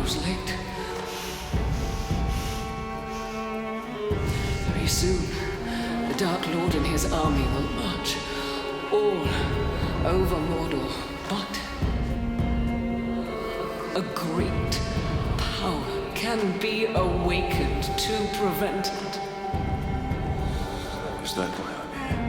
grows late. Very soon, the Dark Lord and his army will march all over Mordor, but a great power can be awakened to prevent it. Is that why I'm here?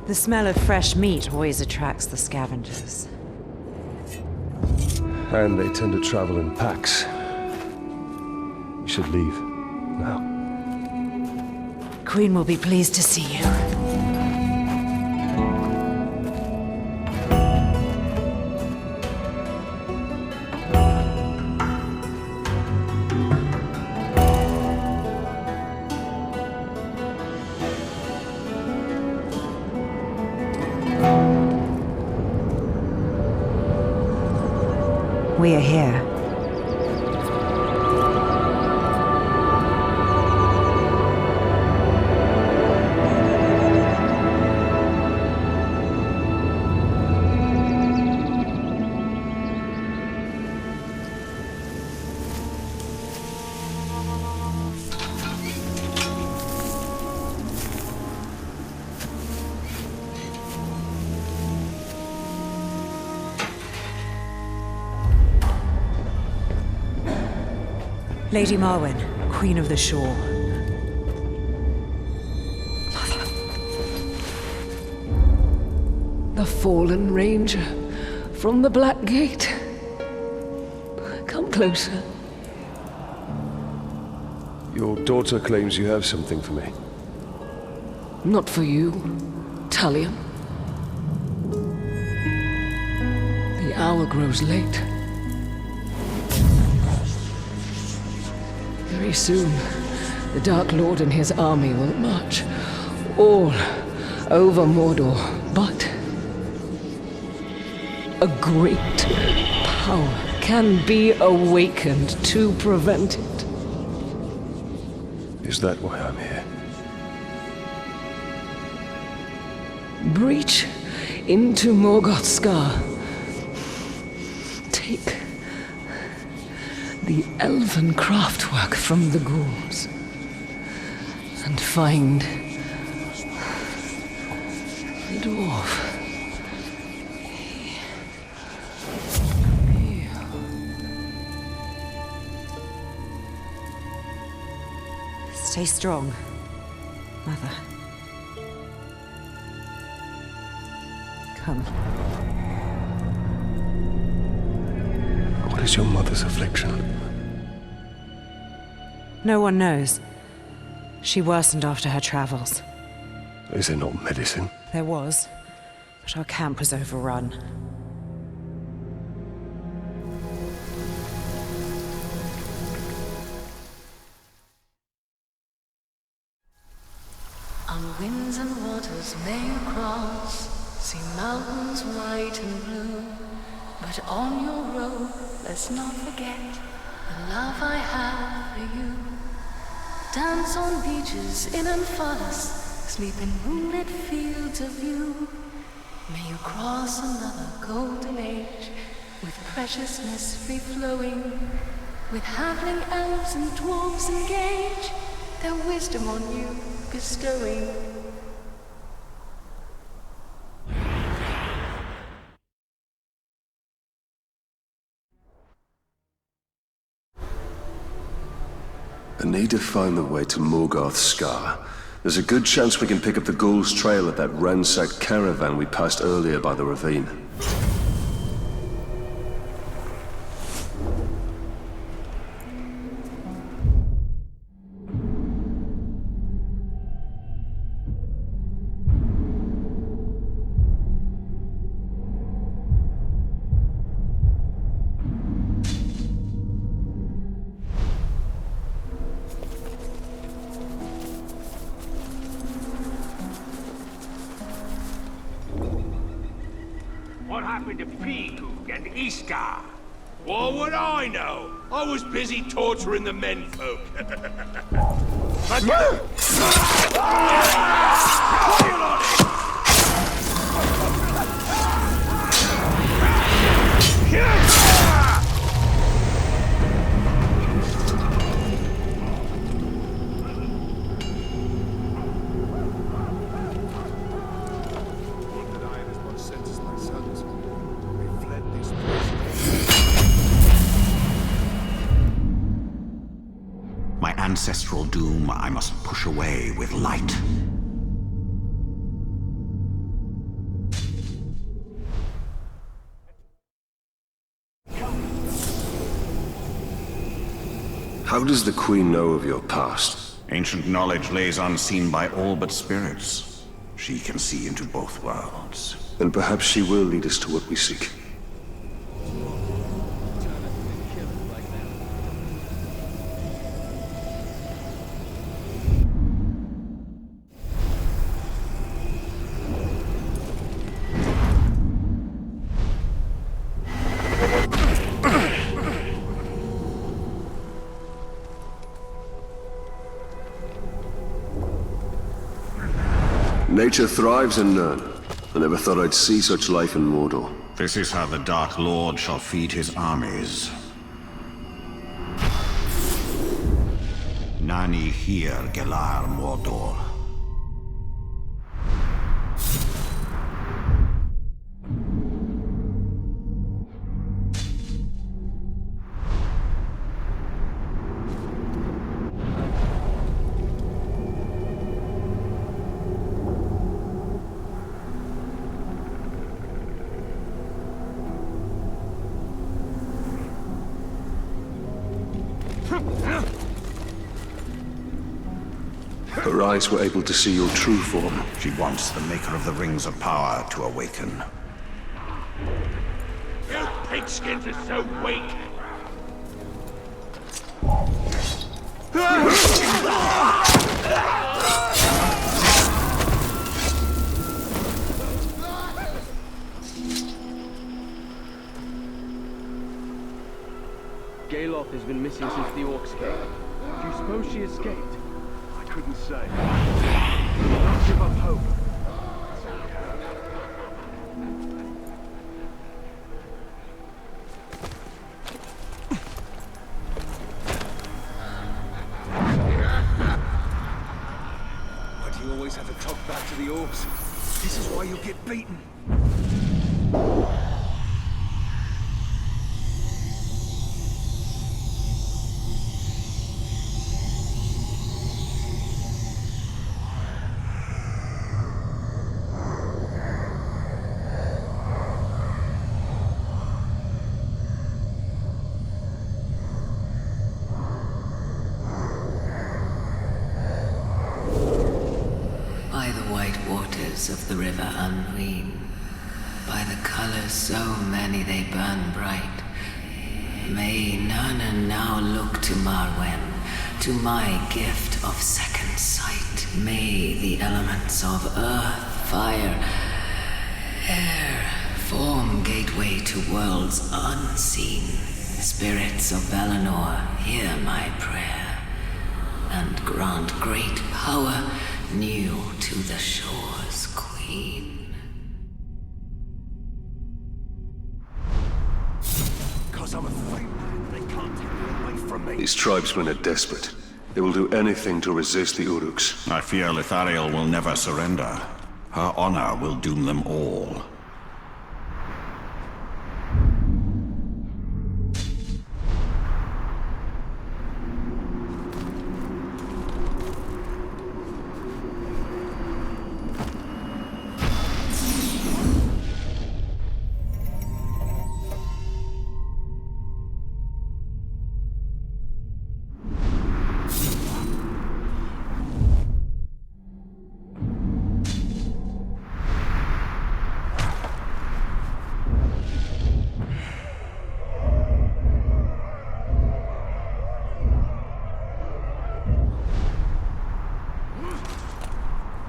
The smell of fresh meat always attracts the scavengers. And they tend to travel in packs. We should leave now. Queen will be pleased to see you. We are here. Lady Marwen, Queen of the Shore. The fallen ranger from the Black Gate. Come closer. Your daughter claims you have something for me. Not for you, Talion. The hour grows late. Very soon, the Dark Lord and his army will march all over Mordor, but a great power can be awakened to prevent it. Is that why I'm here? Breach into Morgoth's Scar. Take the elven craftwork from the ghouls and find the dwarf. Stay strong, Mother. Come. What is your mother's affliction? No one knows. She worsened after her travels. Is there not medicine? There was, but our camp was overrun. On winds and waters rivers may you cross, see mountains white and blue, but on your road let's not forget the love I have for you. Dance on beaches in and forest, sleep in moonlit fields of view. May you cross another golden age, with preciousness free-flowing, with halfling elves and dwarves engage, their wisdom on you bestowing. I need to find the way to Morgoth's Scar. There's a good chance we can pick up the Ghoul's trail at that ransacked caravan we passed earlier by the ravine. What happened to Peacock and Iskar? What would I know? I was busy torturing the menfolk. My ancestral doom I must push away with light. How does the Queen know of your past? Ancient knowledge lays unseen by all but spirits. She can see into both worlds. And perhaps she will lead us to what we seek. Nature thrives in Nirn. I never thought I'd see such life in Mordor. This is how the Dark Lord shall feed his armies. Nani hir gelar Mordor. Her eyes were able to see your true form. She wants the maker of the Rings of Power to awaken. You pigskins are so weak. Galoth has been missing since the Orcs came. Do you suppose she escaped? I couldn't say. Don't give up hope. Why do you always have to talk back to the Orcs? This is why you get beaten. By the white waters of the river Unween, by the colors so many they burn bright, may Nirn now look to Marwen, to my gift of second sight. May the elements of earth fire, air, form gateway to worlds unseen. Spirits of Valinor, hear my prayer, and grant great power new to the shore's queen. Because I'm afraid they can't take me away from me. These tribesmen are desperate. They will do anything to resist the Uruks. I fear Lithariel will never surrender. Her honor will doom them all.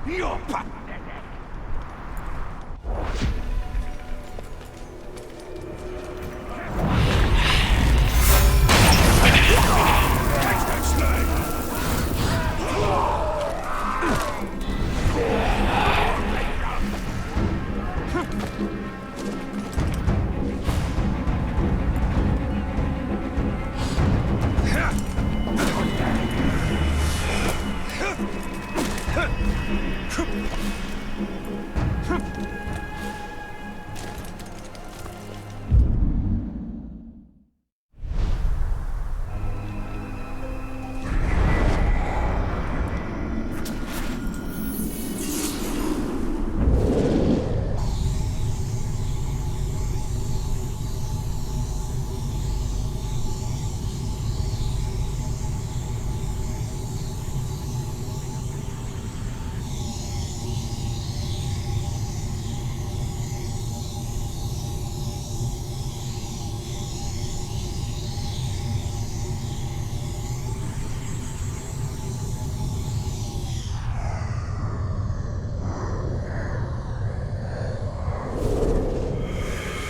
You're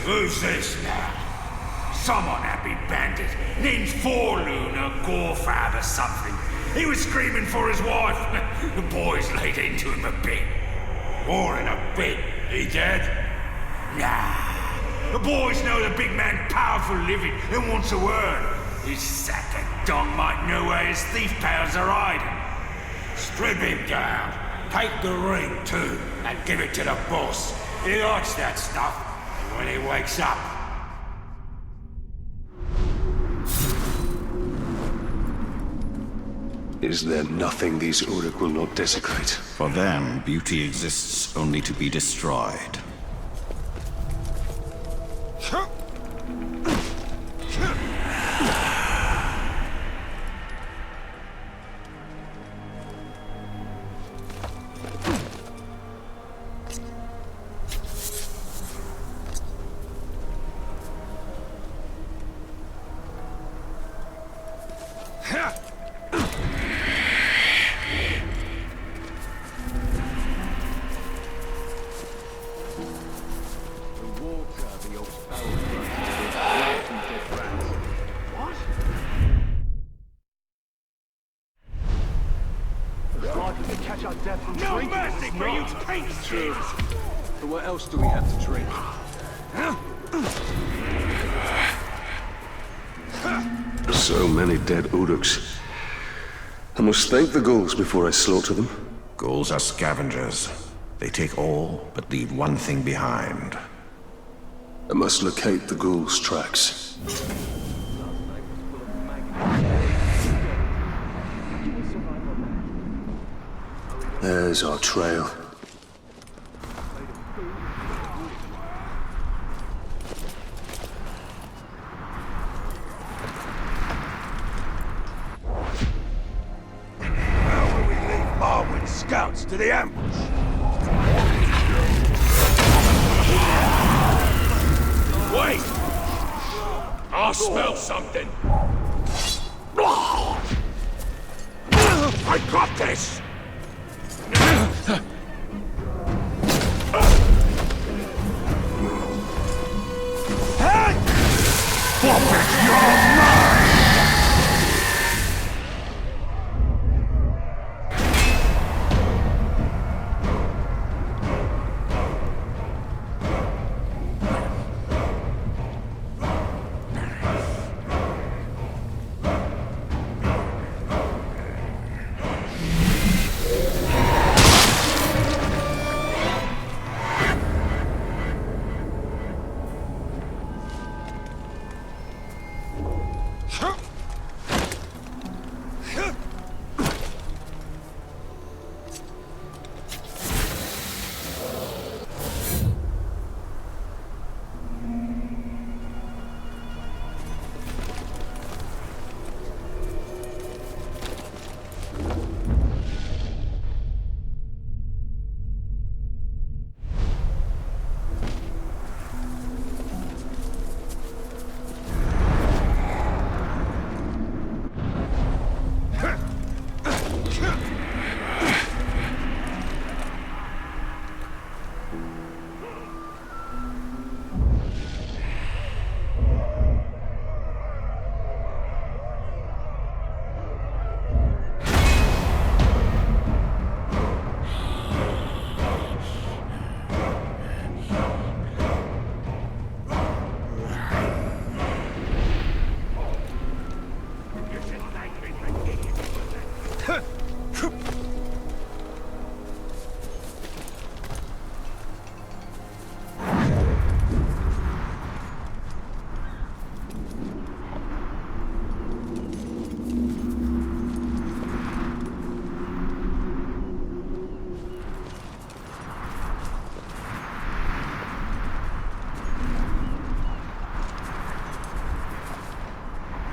Who's this now? Some unhappy bandit named Forloon or Gorfab or something. He was screaming for his wife. The boys laid into him a bit. More than a bit. He dead? Nah. The boys know the big man powerful living and wants to earn. His sack of dong might know where his thief pals are hiding. Strip him down. Take the ring too and give it to the boss. He likes that stuff. When he wakes up. Is there nothing these Uruk will not desecrate? For them, beauty exists only to be destroyed. No mercy for you taint skins! So what else do we have to drink? So many dead Uruks. I must thank the ghouls before I slaughter them. Ghouls are scavengers. They take all, but leave one thing behind. I must locate the ghouls' tracks. There's our trail. How will we leave Marwyn's scouts to the ambush? Wait! I smell something! I got this!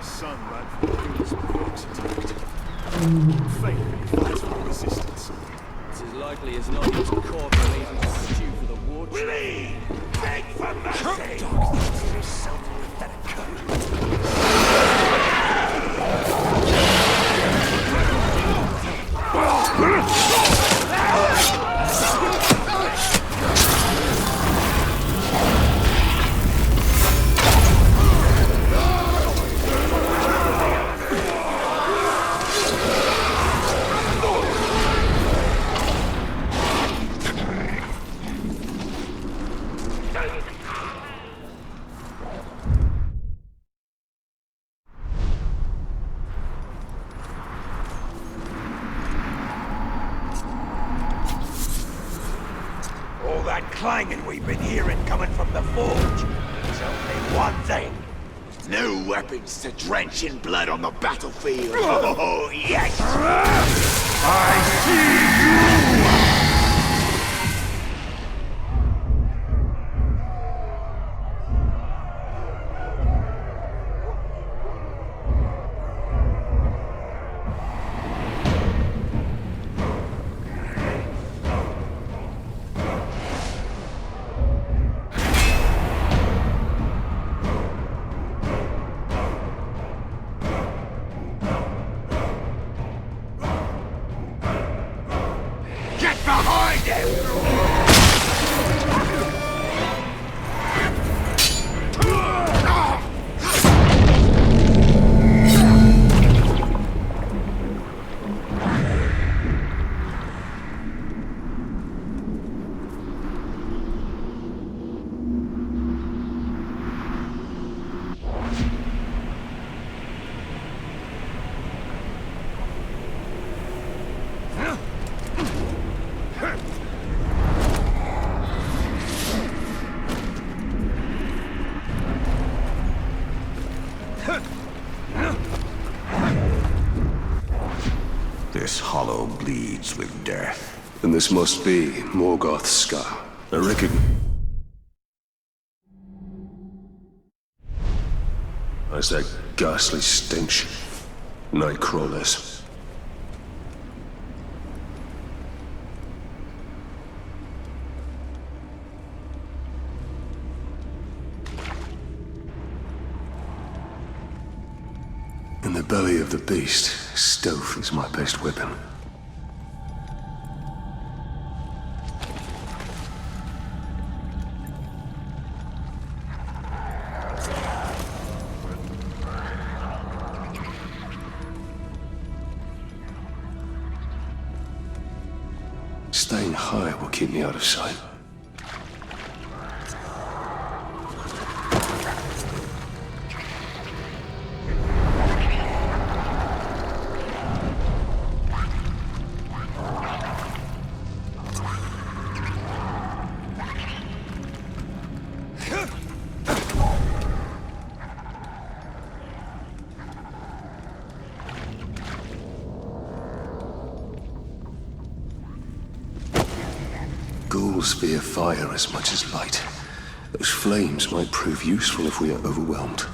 Son ran from the hills before it was attacked. Faintly fights for resistance. It's as likely as not he's caught and even to stew for the war. Willie! Beg for mercy! Darkness is seldom that occurs. All that clanging we've been hearing coming from the forge tells me one thing. New weapons to drench in blood on the battlefield. Oh, yes! I see you! Behind him! This hollow bleeds with death. And this must be Morgoth's scar. I reckon... That's that ghastly stench. Night crawlers. In the belly of the beast, stealth is my best weapon. staying high will keep me out of sight. Ghouls fear fire as much as light. Those flames might prove useful if we are overwhelmed.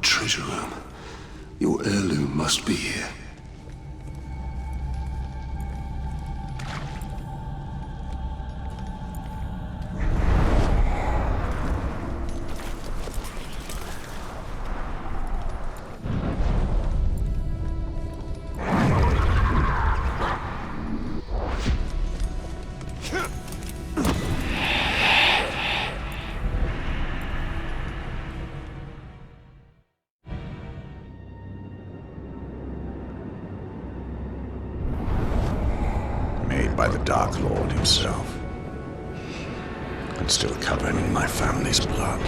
Treasure room. Your heirloom must be here. By the Dark Lord himself, and still covered in my family's blood.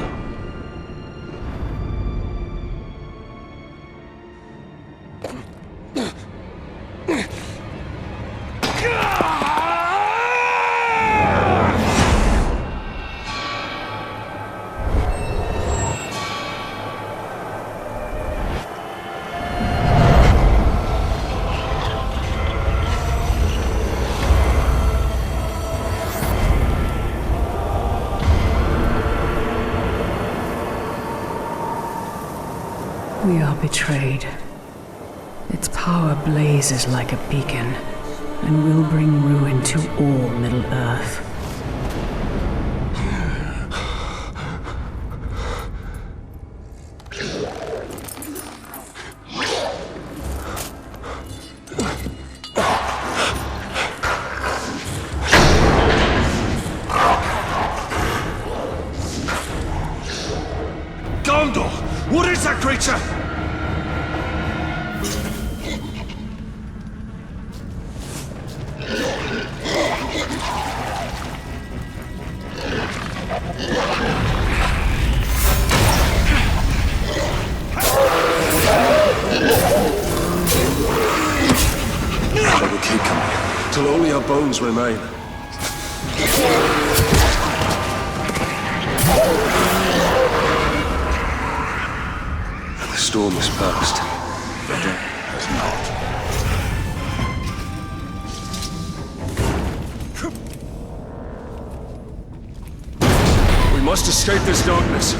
We are betrayed. Its power blazes like a beacon, and will bring ruin to all Middle-earth. Gondor! What is that creature? They will keep coming, till only our bones remain. The storm has passed. But it has not. We must escape this darkness.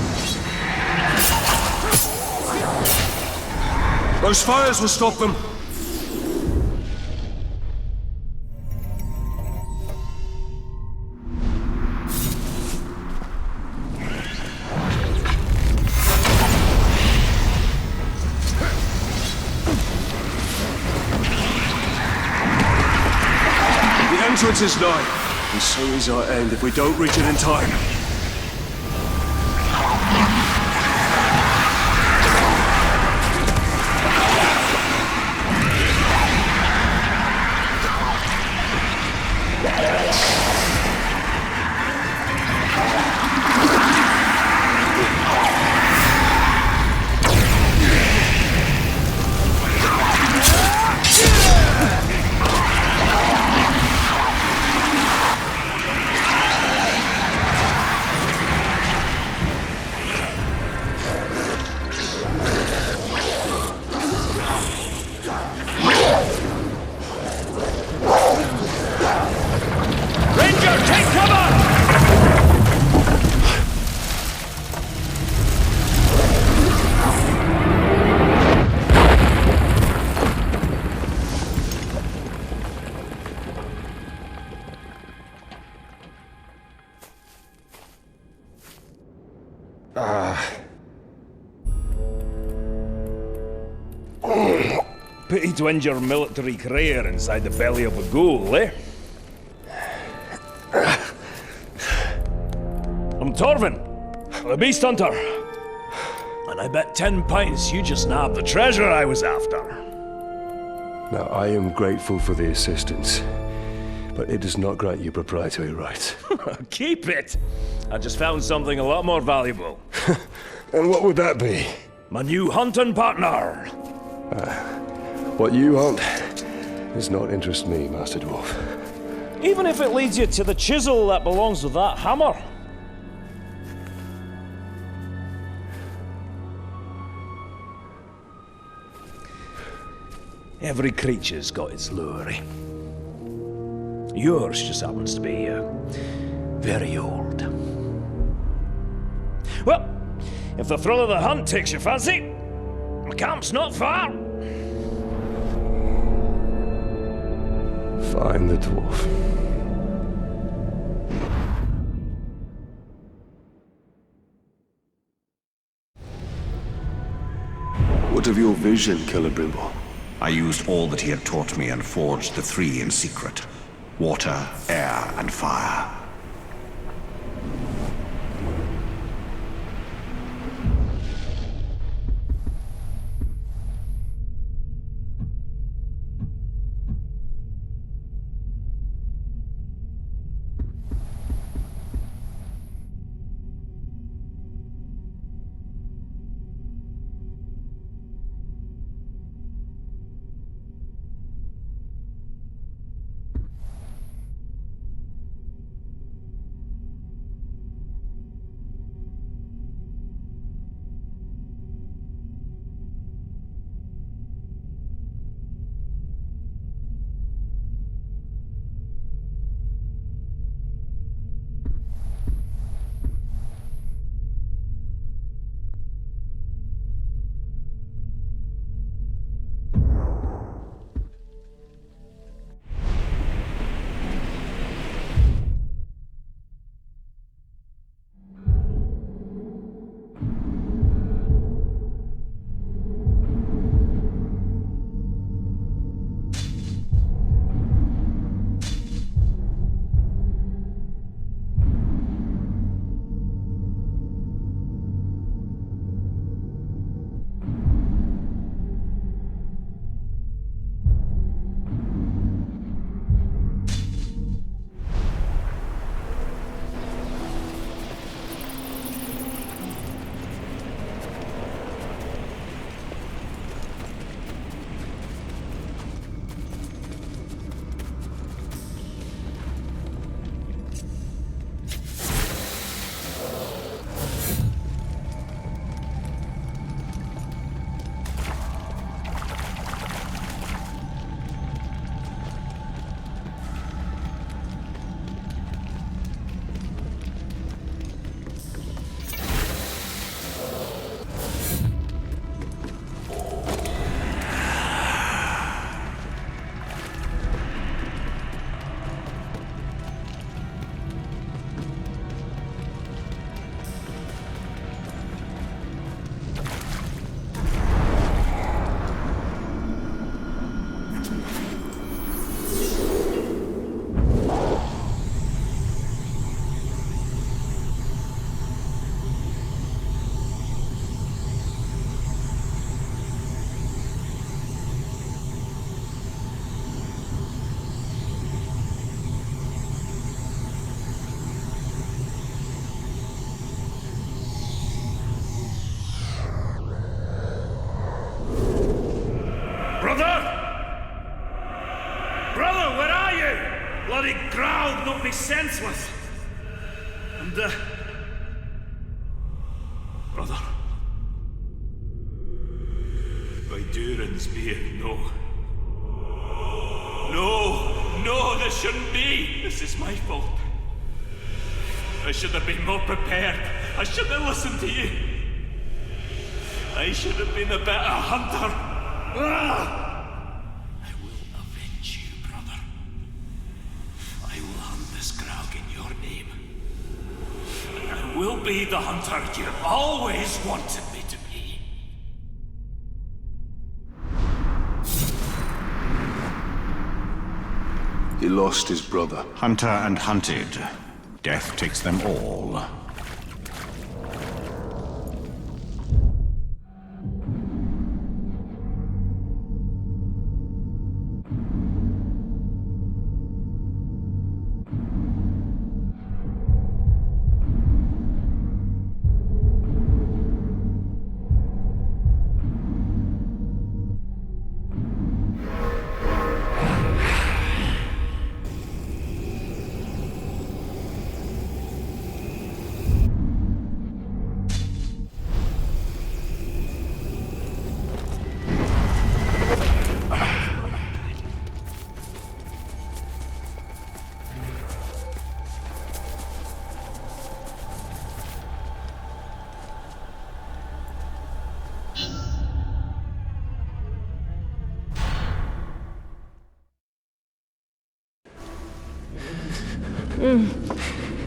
Those fires will stop them. The entrance is nigh, and so is our end if we don't reach it in time. Pity to end your military career inside the belly of a ghoul, eh? I'm Torvin, the Beast Hunter. And I bet 10 pints you just nabbed the treasure I was after. Now, I am grateful for the assistance, but it does not grant you proprietary rights. Keep it! I just found something a lot more valuable. And what would that be? My new hunting partner! What you hunt does not interest me, Master Dwarf. Even if it leads you to the chisel that belongs with that hammer. Every creature's got its lure. Yours just happens to be very old. Well, if the thrill of the hunt takes your fancy, my camp's not far. Find the dwarf. What of your vision, Celebrimble? I used all that he had taught me and forged the three in secret. Water, air, and fire. bloody crowd knocked me senseless. And, brother, by Durin's beard, no. No, this shouldn't be. This is my fault. I should have been more prepared. I should have listened to you. I should have been a better hunter. I will avenge you, brother. I will hunt this Graug in your name. And I will be the hunter you've always wanted me to be. He lost his brother. Hunter and hunted. Death takes them all.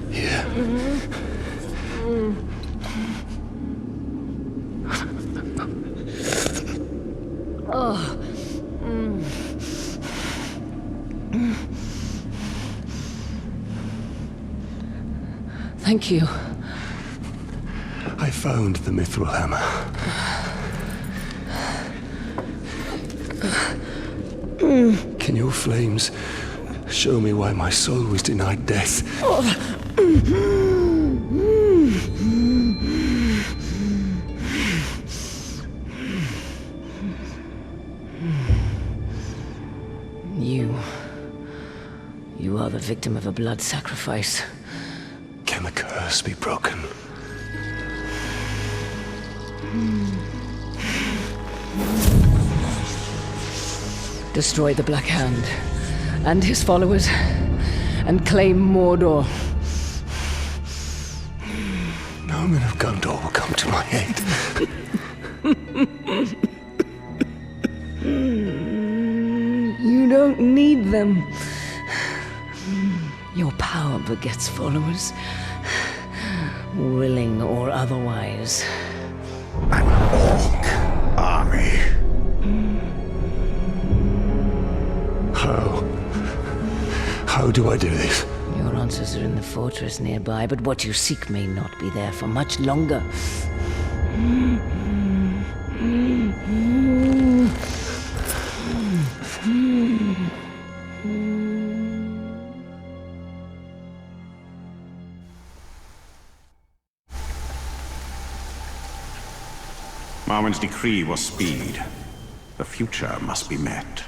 Here. Oh. Thank you. I found the mithril hammer. Can your flames show me why my soul was denied death? You are the victim of a blood sacrifice. Can the curse be broken? Destroy the Black Hand and his followers, and claim Mordor. No men of Gondor will come to my aid. You don't need them. Your power begets followers, willing or otherwise. An orc army. How do I do this? Your answers are in the fortress nearby, but what you seek may not be there for much longer. Marwen's decree was speed. The future must be met.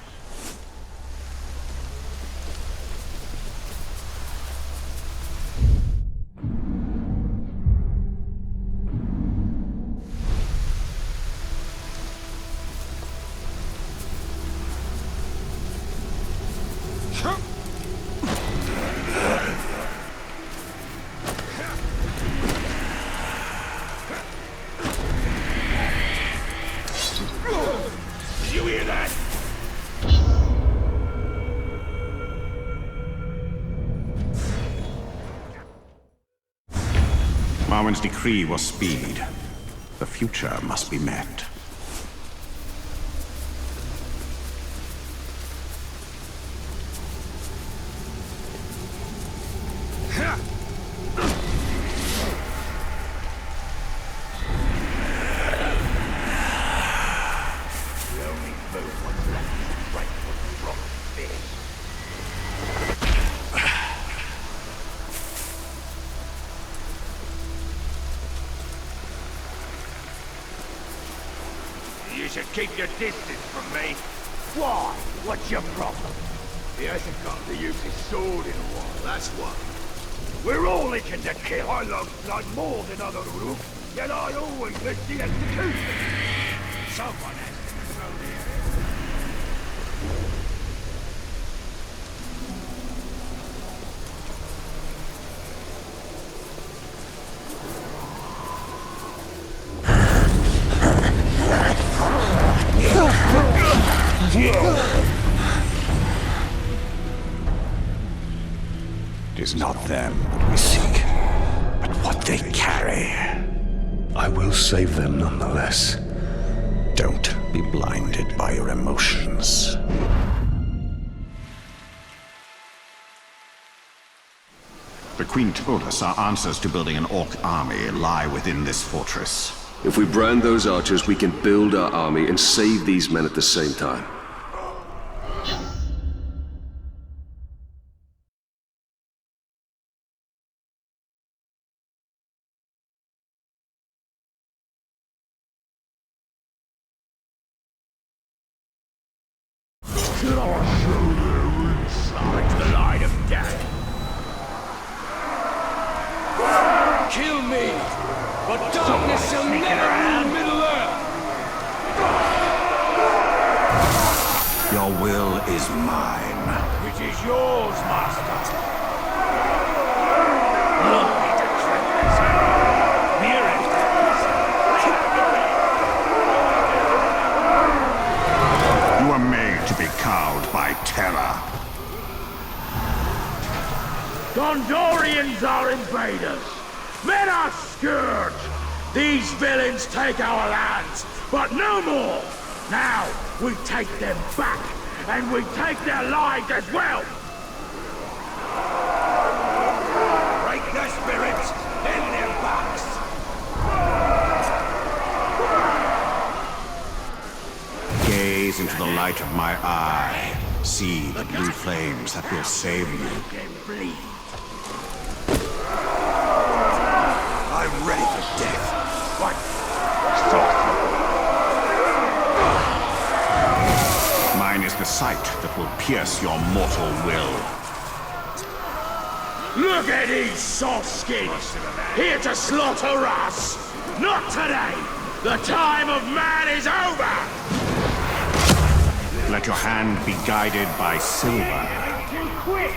Marwen's decree was speed. The future must be met. You should keep your distance from me. Why? What's your problem? He hasn't got to use his sword in a while, that's what. We're all itching to kill. I love blood more than other rules, yet I always miss the execution. Someone has to control the air. It is not them that we seek, but what they carry. way. I will save them nonetheless. Don't be blinded by your emotions. The Queen told us our answers to building an orc army lie within this fortress. If we brand those archers, we can build our army and save these men at the same time. Should I show you inside the light of day? Kill me, but darkness shall never rule Middle-earth! Your will is mine. It is yours, master. Look me to trembles. Near it. You are made to be cowed by terror. Gondorians are invaders. Men are scourge. These villains take our lands, but no more. Now we take them back, and we take their lives as well. Break their spirits in their backs. Gaze into the light of my eye. See the blue flames that will save you. I'm ready for death. What? Mine is the sight that will pierce your mortal will. Look at these soft skins, here to slaughter us. Not today. The time of man is over. Let your hand be guided by silver. Too quick.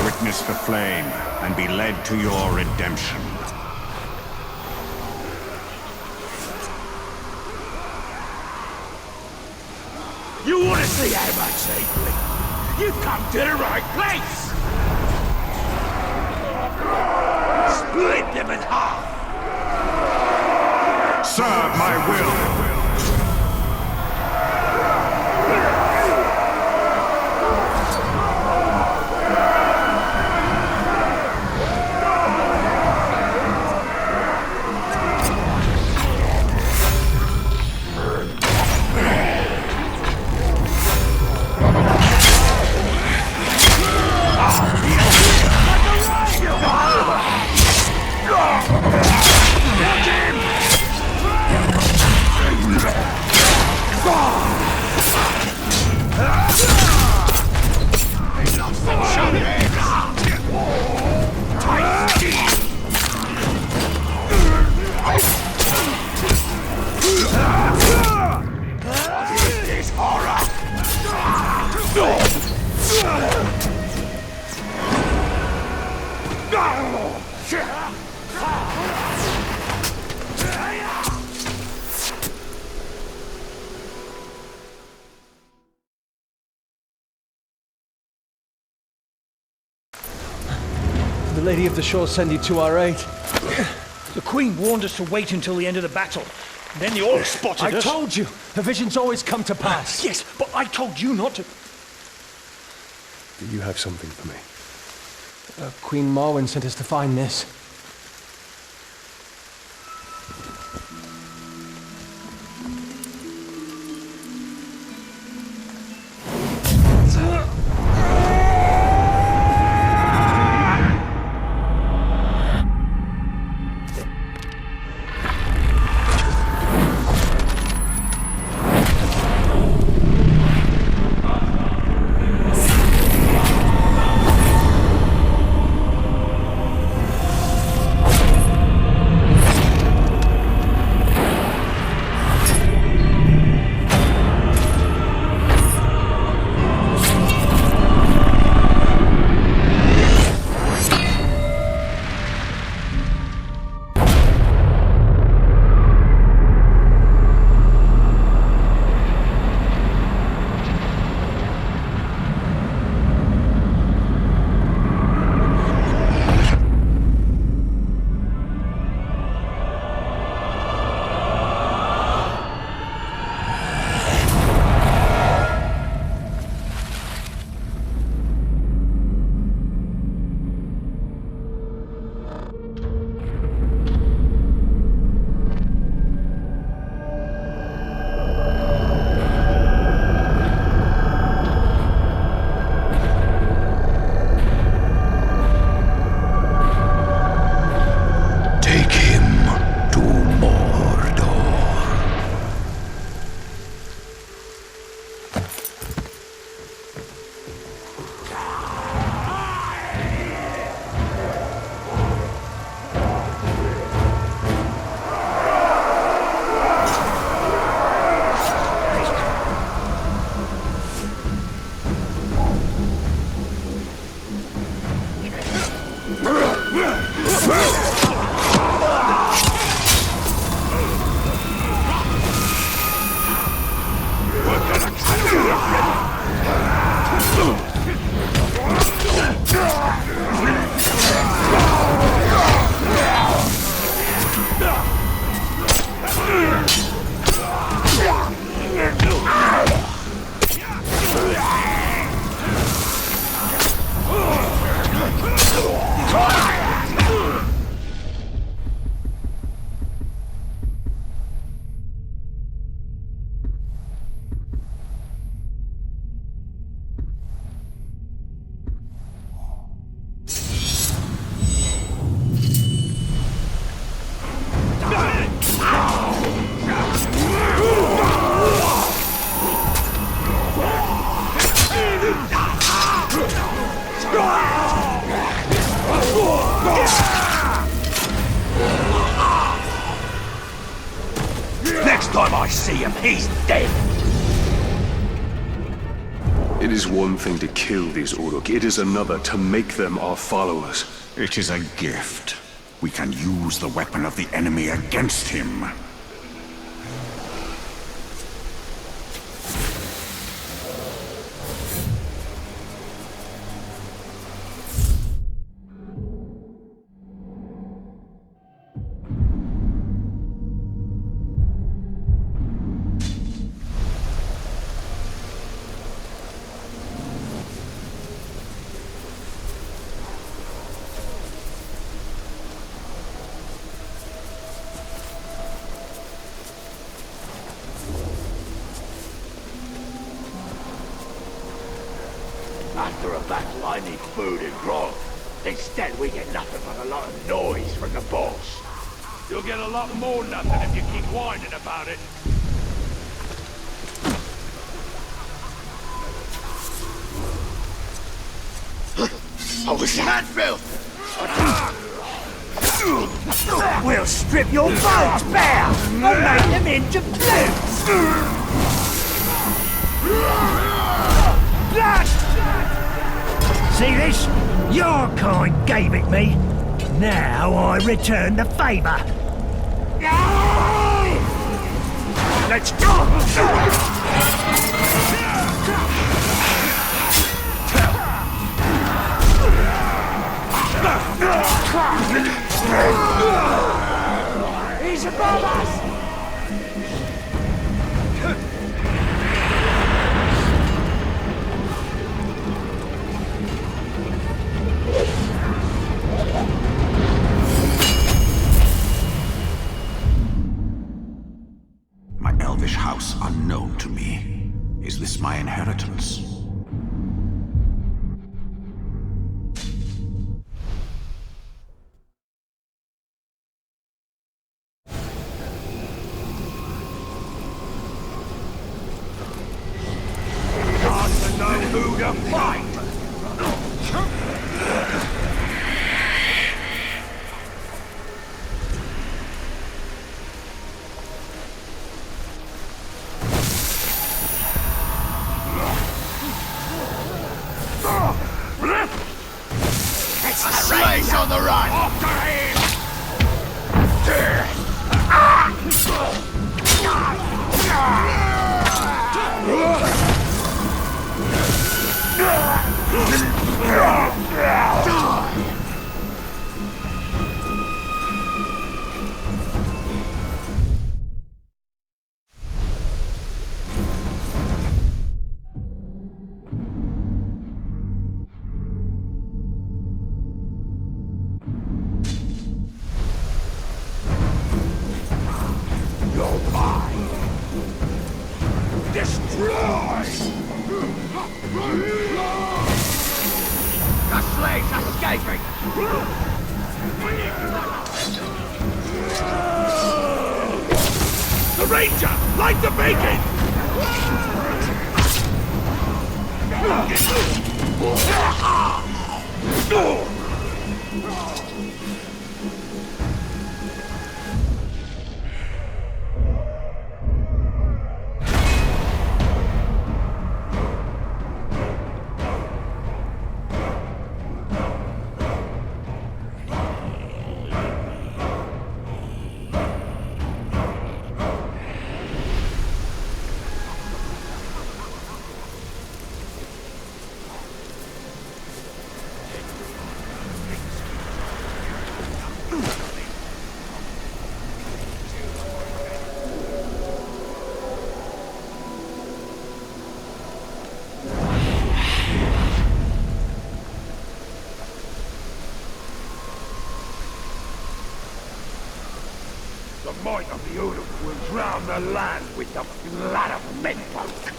Witness the flame and be led to your redemption. You want to see how much they bleed? You've come to the right place! Split them in half! Serve my will! The Lady of the Shore send you to our aid. The Queen warned us to wait until the end of the battle. Then the orcs spotted us. I told you! Her visions always come to pass. Yes, but I told you not to. Do you have something for me? Queen Marwen sent us to find this. Next time I see him, he's dead. It is one thing to kill these Uruk. It is another to make them our followers. It is a gift. We can use the weapon of the enemy against him. After a battle, I need food and grog. Instead, we get nothing but a lot of noise from the boss. You'll get a lot more nothing if you keep whining about it. Oh, was that Bill? We'll strip your bones bare and make them into flutes. See this? Your kind gave it me. Now I return the favor. Let's go! He's above us! My elvish house unknown to me. Is this my inheritance? Who to fight? It's the slaves on the run! After him! You're mine! Destroy! The slaves escaping! The ranger! Light the beacon! The might of the Uruk will drown the land with the blood of menfolk.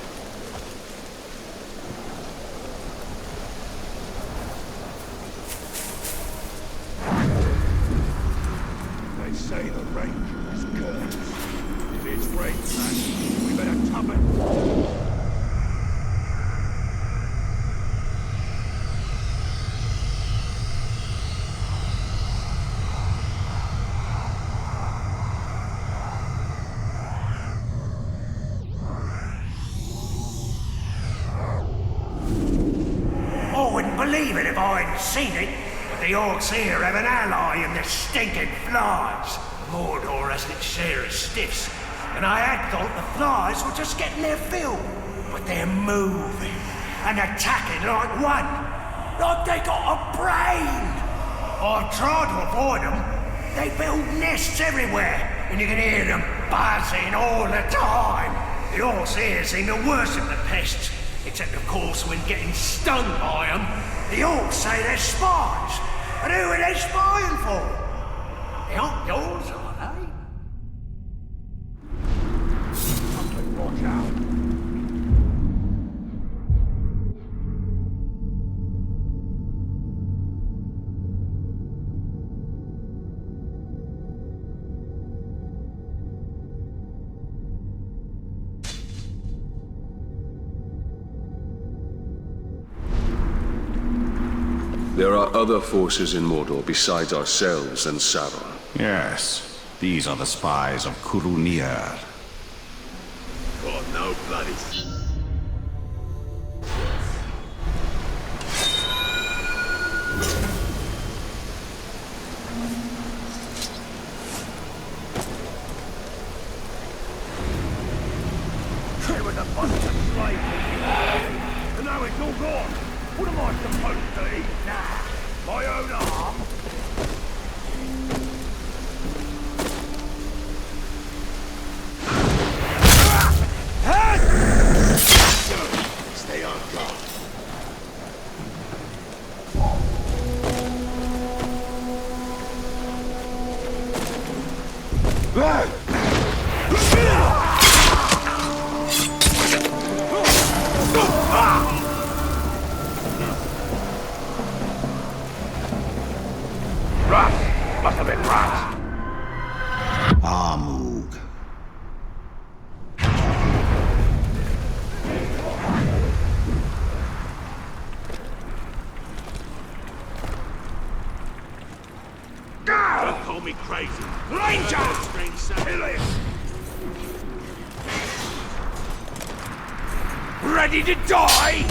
They say the ranger is cursed. If it's rain, we better toughen. Believe it if I hadn't seen it, but the orcs here have an ally in the stinking flies. Mordor has its share of stiffs, and I had thought the flies were just getting their fill. But they're moving and attacking like one, like they got a brain. I've tried to avoid them. They build nests everywhere, and you can hear them buzzing all the time. The orcs here seem to worship the pests. Except, of course, when getting stung by them, the orcs say they're spies. And who are they spying for? They aren't yours, are they? Watch out. There are other forces in Mordor besides ourselves and Sauron. Yes, these are the spies of Kurunir. God, no bloody... There was a bunch of slaves, and now it's all gone. What am I supposed to eat now? My own arm? Stay on guard. Rats! Must have been rats! Amug. Don't call me crazy! Ranger! Kill him! Ready to die?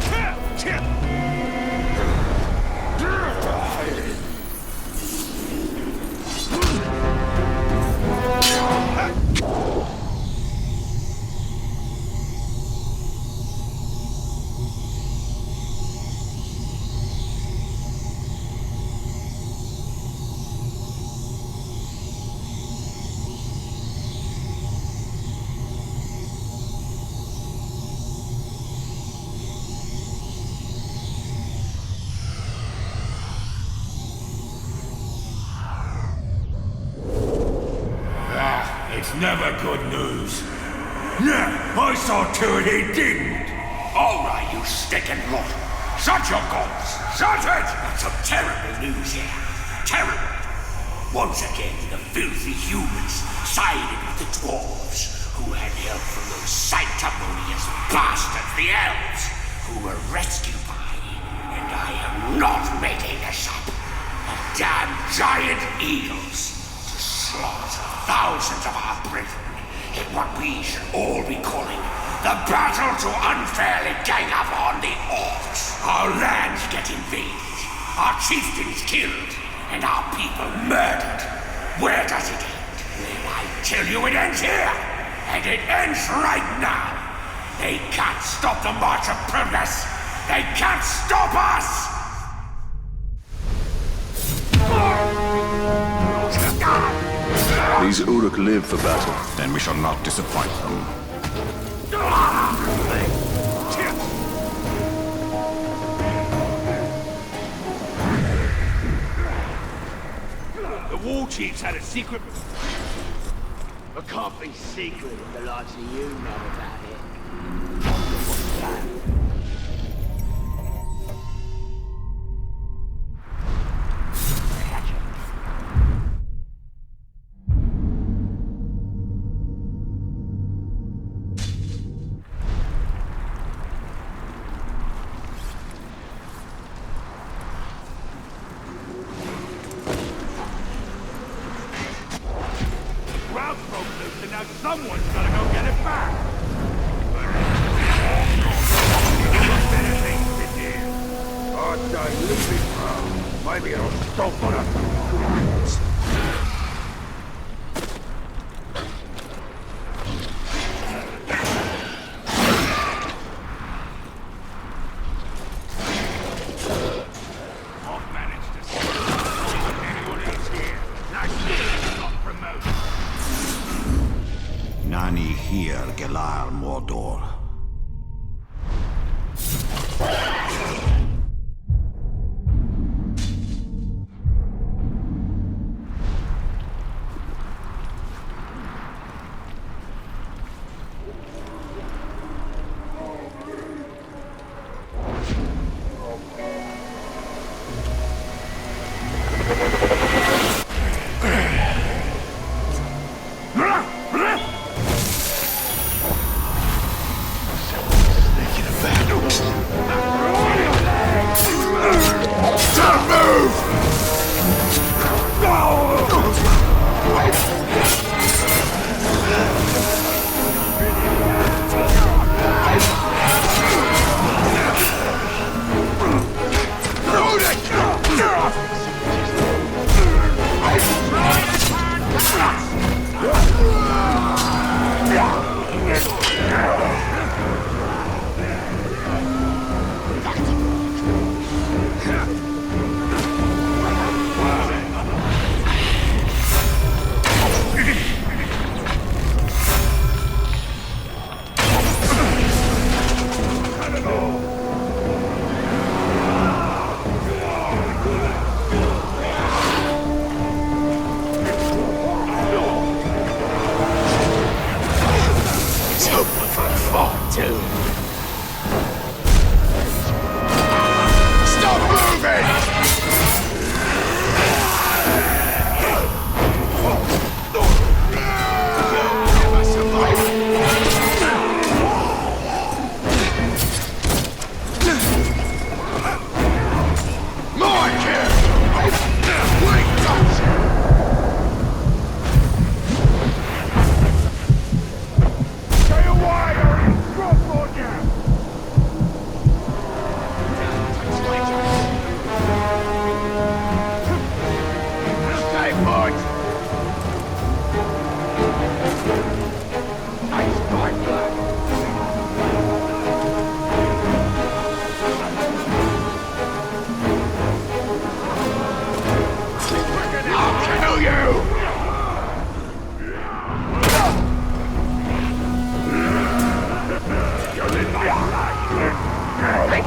It's never good news. Yeah, I saw to it he didn't. All right, you stinking lot. Shut your goals. Shut it! That's some terrible news here. Terrible. Once again, the filthy humans sided with the dwarves, who had help from those sanctimonious bastards, the elves, who were rescued by, and I am not making this up, the damn giant eagles, to slaughter thousands of our brethren in what we should all be calling the battle to unfairly gang up on the orcs. Our lands get invaded, our chieftains killed, and our people murdered. Where does it end? Well, I tell you it ends here, and it ends right now. They can't stop the march of progress. They can't stop us! These Uruk live for battle. Then we shall not disappoint them. The war chiefs had a secret... It can't be secret if the likes of you know about it. Someone's gotta go get it back! I'd say leave it, bro. Maybe it'll stop on us. I've managed to see anyone else here. That's not promoted. Nani here, Gelar Mordor.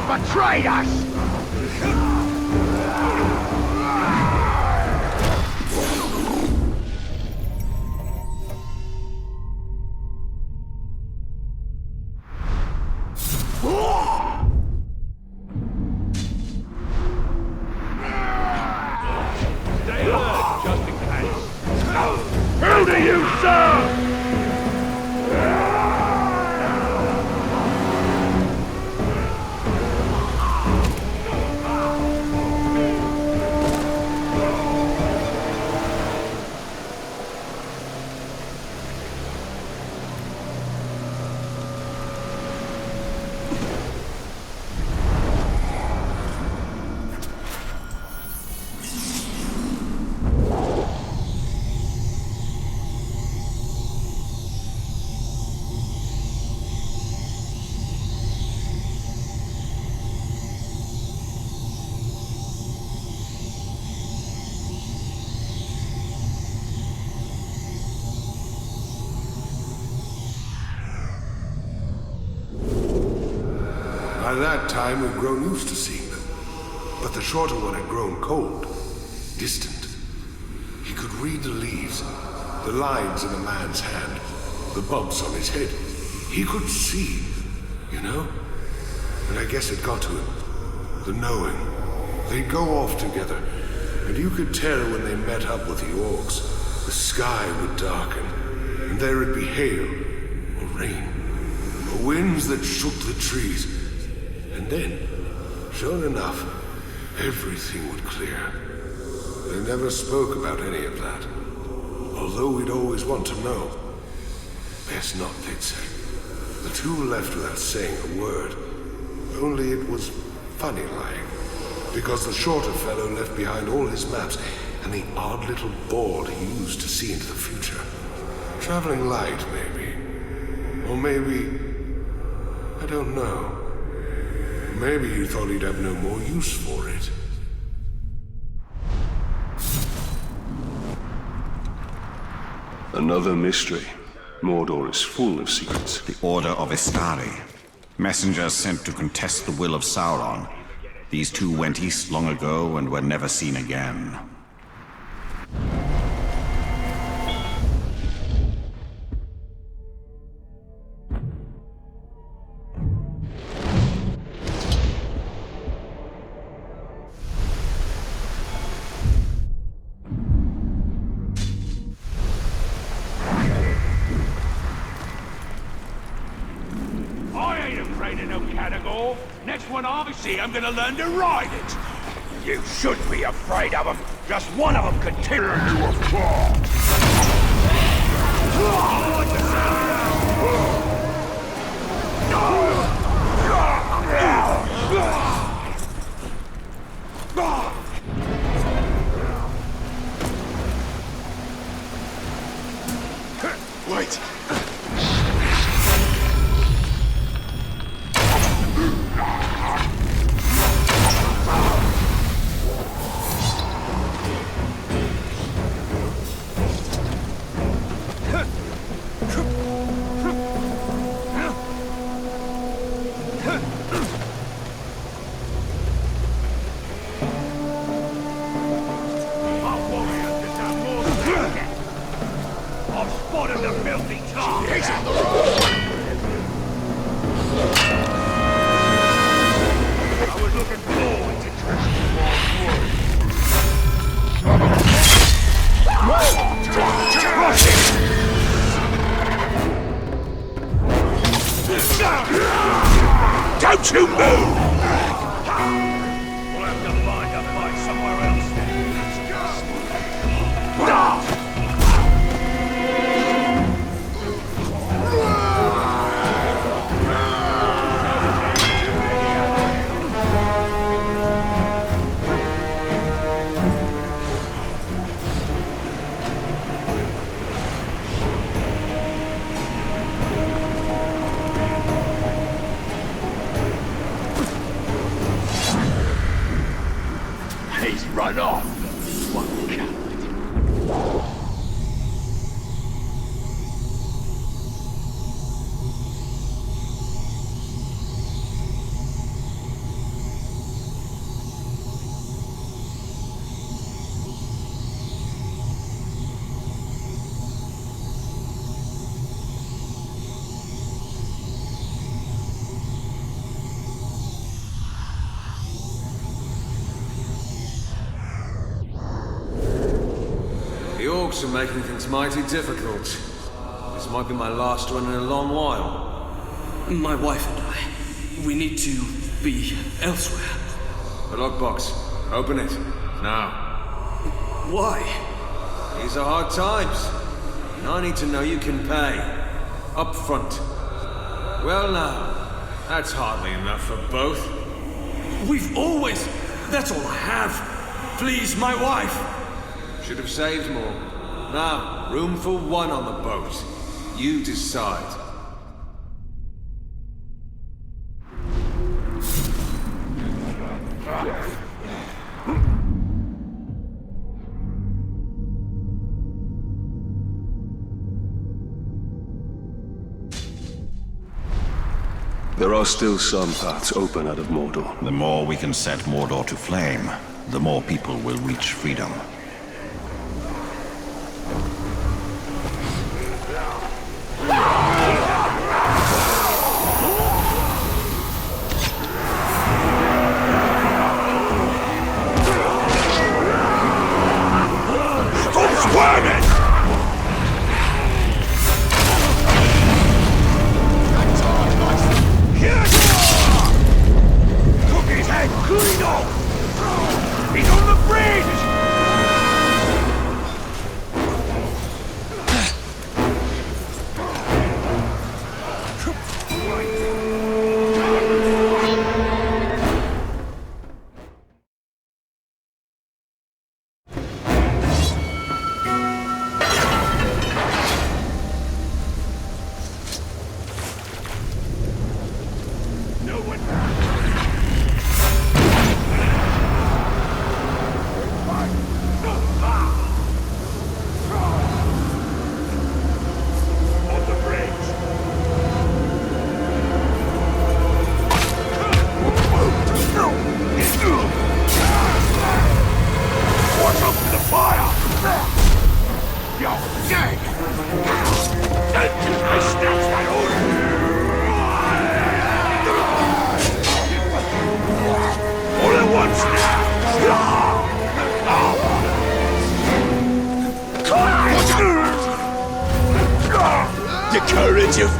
betrayed us! Stay alert, just in case. Who do you serve? that time, we'd grown used to seeing them. But the shorter one had grown cold, distant. He could read the leaves, the lines in a man's hand, the bumps on his head. He could see, you know? And I guess it got to him. The knowing. They'd go off together, and you could tell when they met up with the orcs. The sky would darken, and there would be hail, or rain, or winds that shook the trees. And then, sure enough, everything would clear. They never spoke about any of that, although we'd always want to know. Best not, they'd say. The two left without saying a word. Only it was funny like, because the shorter fellow left behind all his maps and the odd little board he used to see into the future. Traveling light, maybe. Or maybe... I don't know. Maybe he thought he'd have no more use for it. Another mystery. Mordor is full of secrets. The Order of Istari. Messengers sent to contest the will of Sauron. These two went east long ago and were never seen again. Next one I see, I'm gonna learn to ride it. You should be afraid of them. Just one of them could tear you apart. Wait. Don't you move! We'll have to find a fight somewhere else then. Let's go! He's run off. What coward. The orcs are making things mighty difficult. This might be my last one in a long while. My wife and I, we need to be elsewhere. The lockbox. Open it. Now. Why? These are hard times. And I need to know you can pay. Up front. Well now, that's hardly enough for both. We've always... That's all I have. Please, my wife. Should have saved more. Now, room for one on the boat. You decide. There are still some paths open out of Mordor. The more we can set Mordor to flame, the more people will reach freedom. Stop squirming! Took his head clean off! He's on the bridge! The courage of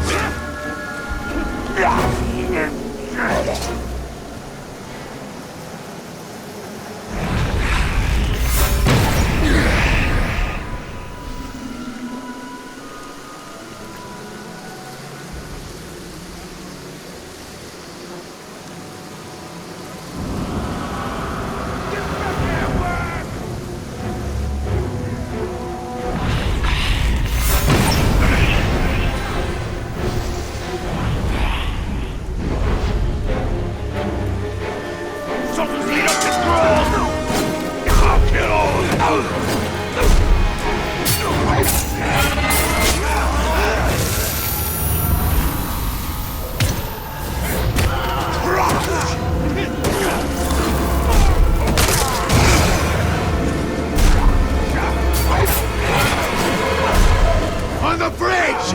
on the bridge!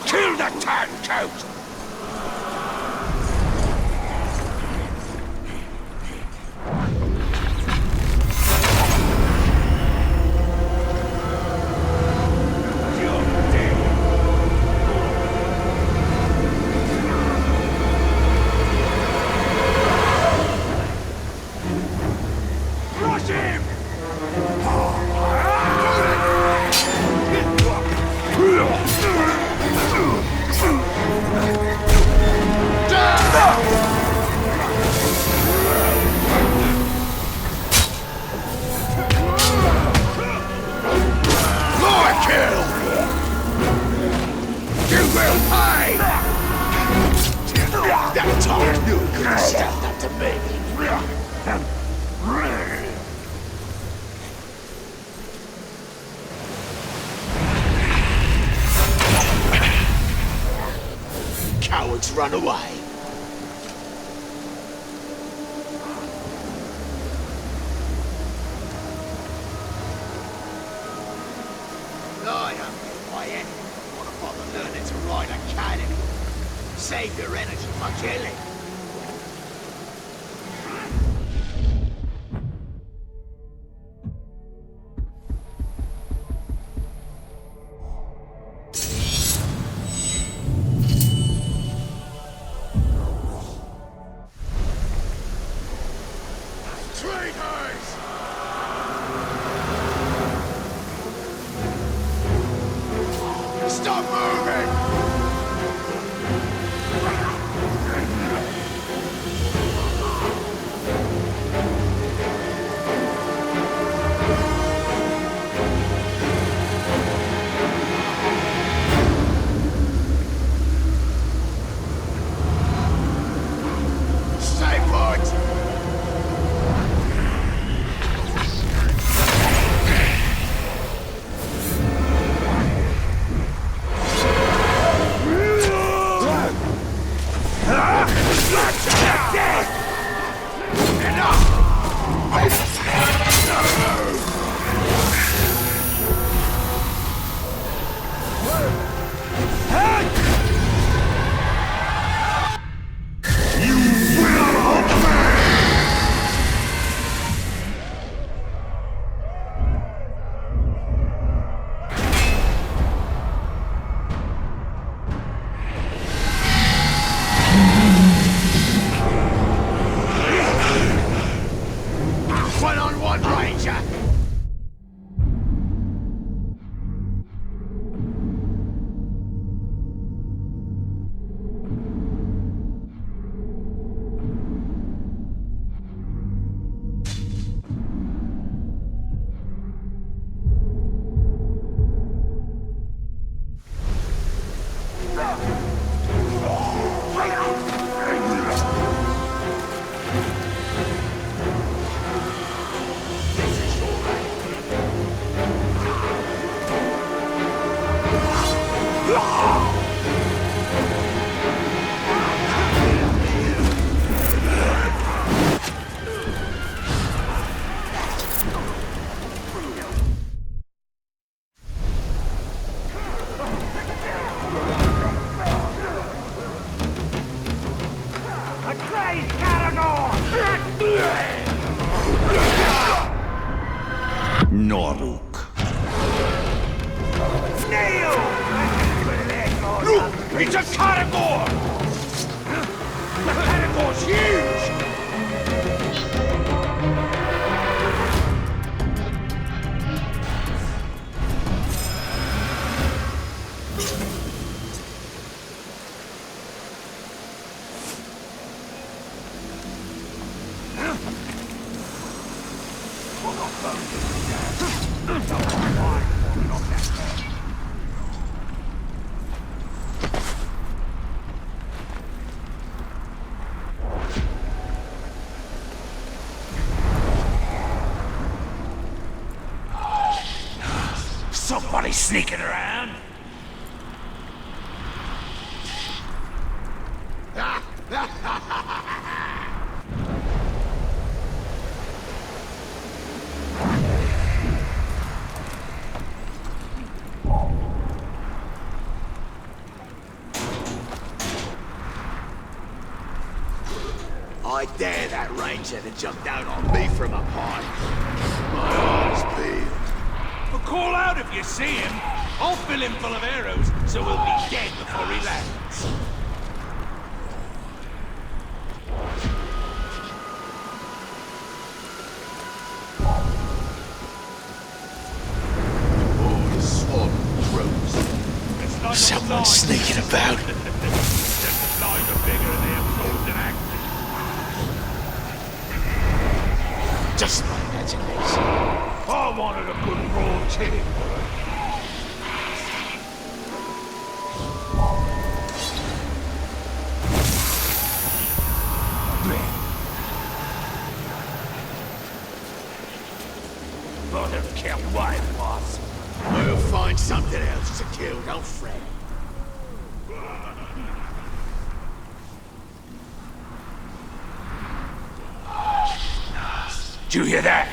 Kill the turncoat! That tar knew couldn't stand up to me. Cowards run away. I don't get why anyone want to bother learning to ride a cannon. Save your energy for killing. Traitors! Stop moving! Stay put! Noruk. Look! It's a caragor! The caragor's huge! Somebody sneaking around? I dare that ranger to jump down on me from up high. My eyes peeled. Well, call out if you see him. I'll fill him full of arrows, so he'll be dead before he lands. Oh, the swamp grows. Someone's sneaking about. The flies are bigger and they absorb an act. Just my imagination. I wanted a good raw tip. Let him kill white boss. We'll find something else to kill, don't fret. Did you hear that?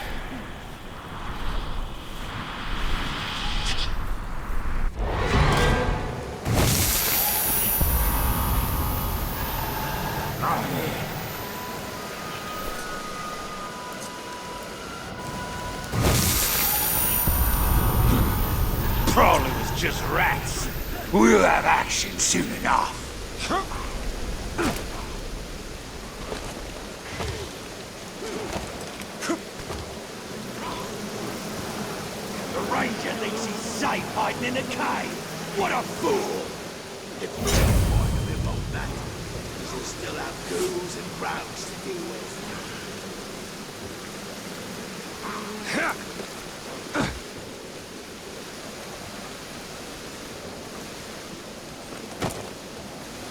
Probably was just rats. We'll have action soon enough. The ranger thinks he's safe hiding in a cave. What a fool! If we don't find him, it won't matter. Because we'll still have ghouls and routes to deal with.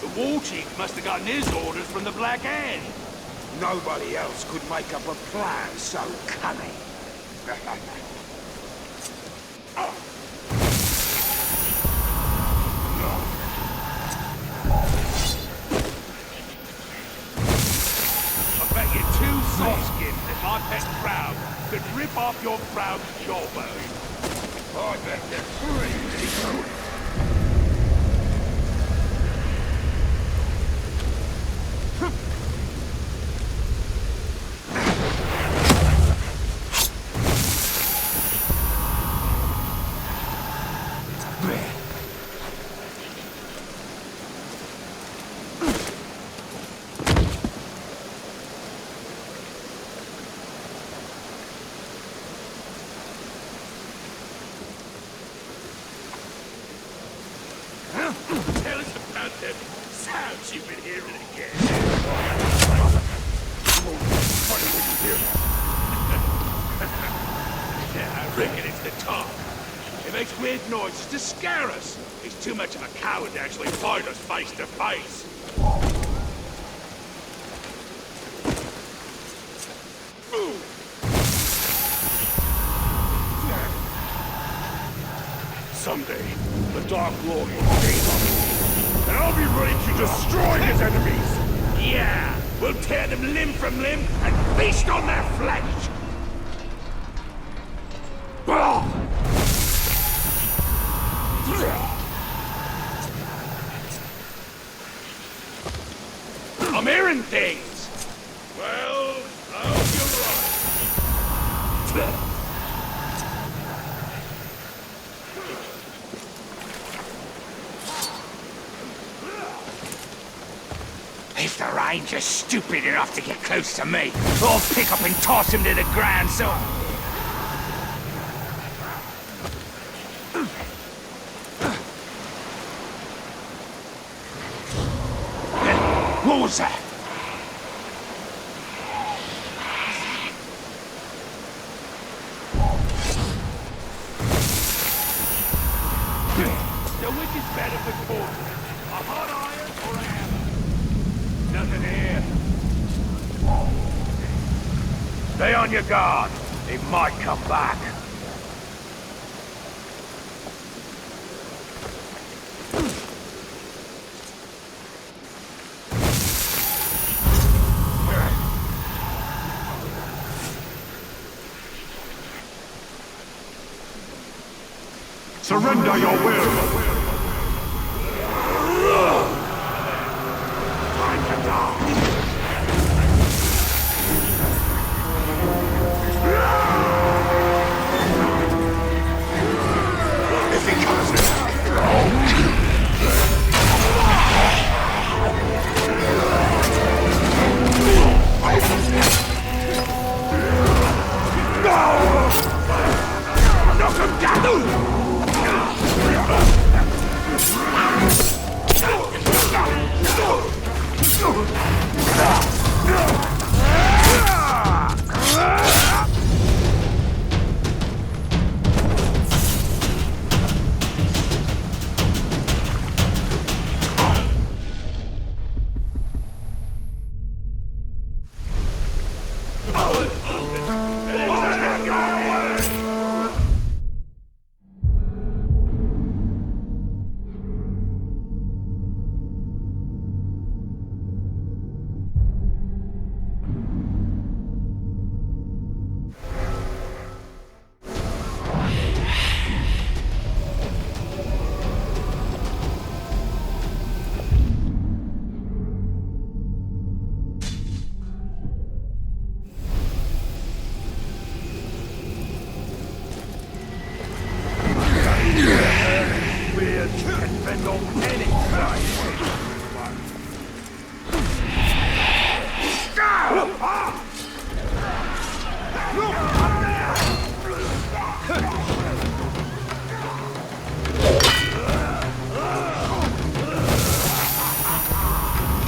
The war chief must have gotten his orders from the Black Hand. Nobody else could make up a plan so cunning. I bet you 2 soft-skins at my pet crowd could rip off your proud's jawbone. I bet they're 3 people. Tell us about them sounds you've been hearing again. Funny when you hear that. Yeah, I reckon it's the talk. He makes weird noises to scare us. He's too much of a coward to actually fight us face to face. Someday, the Dark Lord will gaze on me, and I'll be ready to destroy his enemies. Yeah, we'll tear them limb from limb and feast on their flesh. I'm hearing things. Well, I hope you're right. If the ranger's stupid enough to get close to me, I'll pick up and toss him to the ground, so... What was that? So which is better for torture? A hot iron or a hammer? Nothing here. Stay on your guard. He might come back. Surrender your will! Time to die! If he comes no! Knock him down!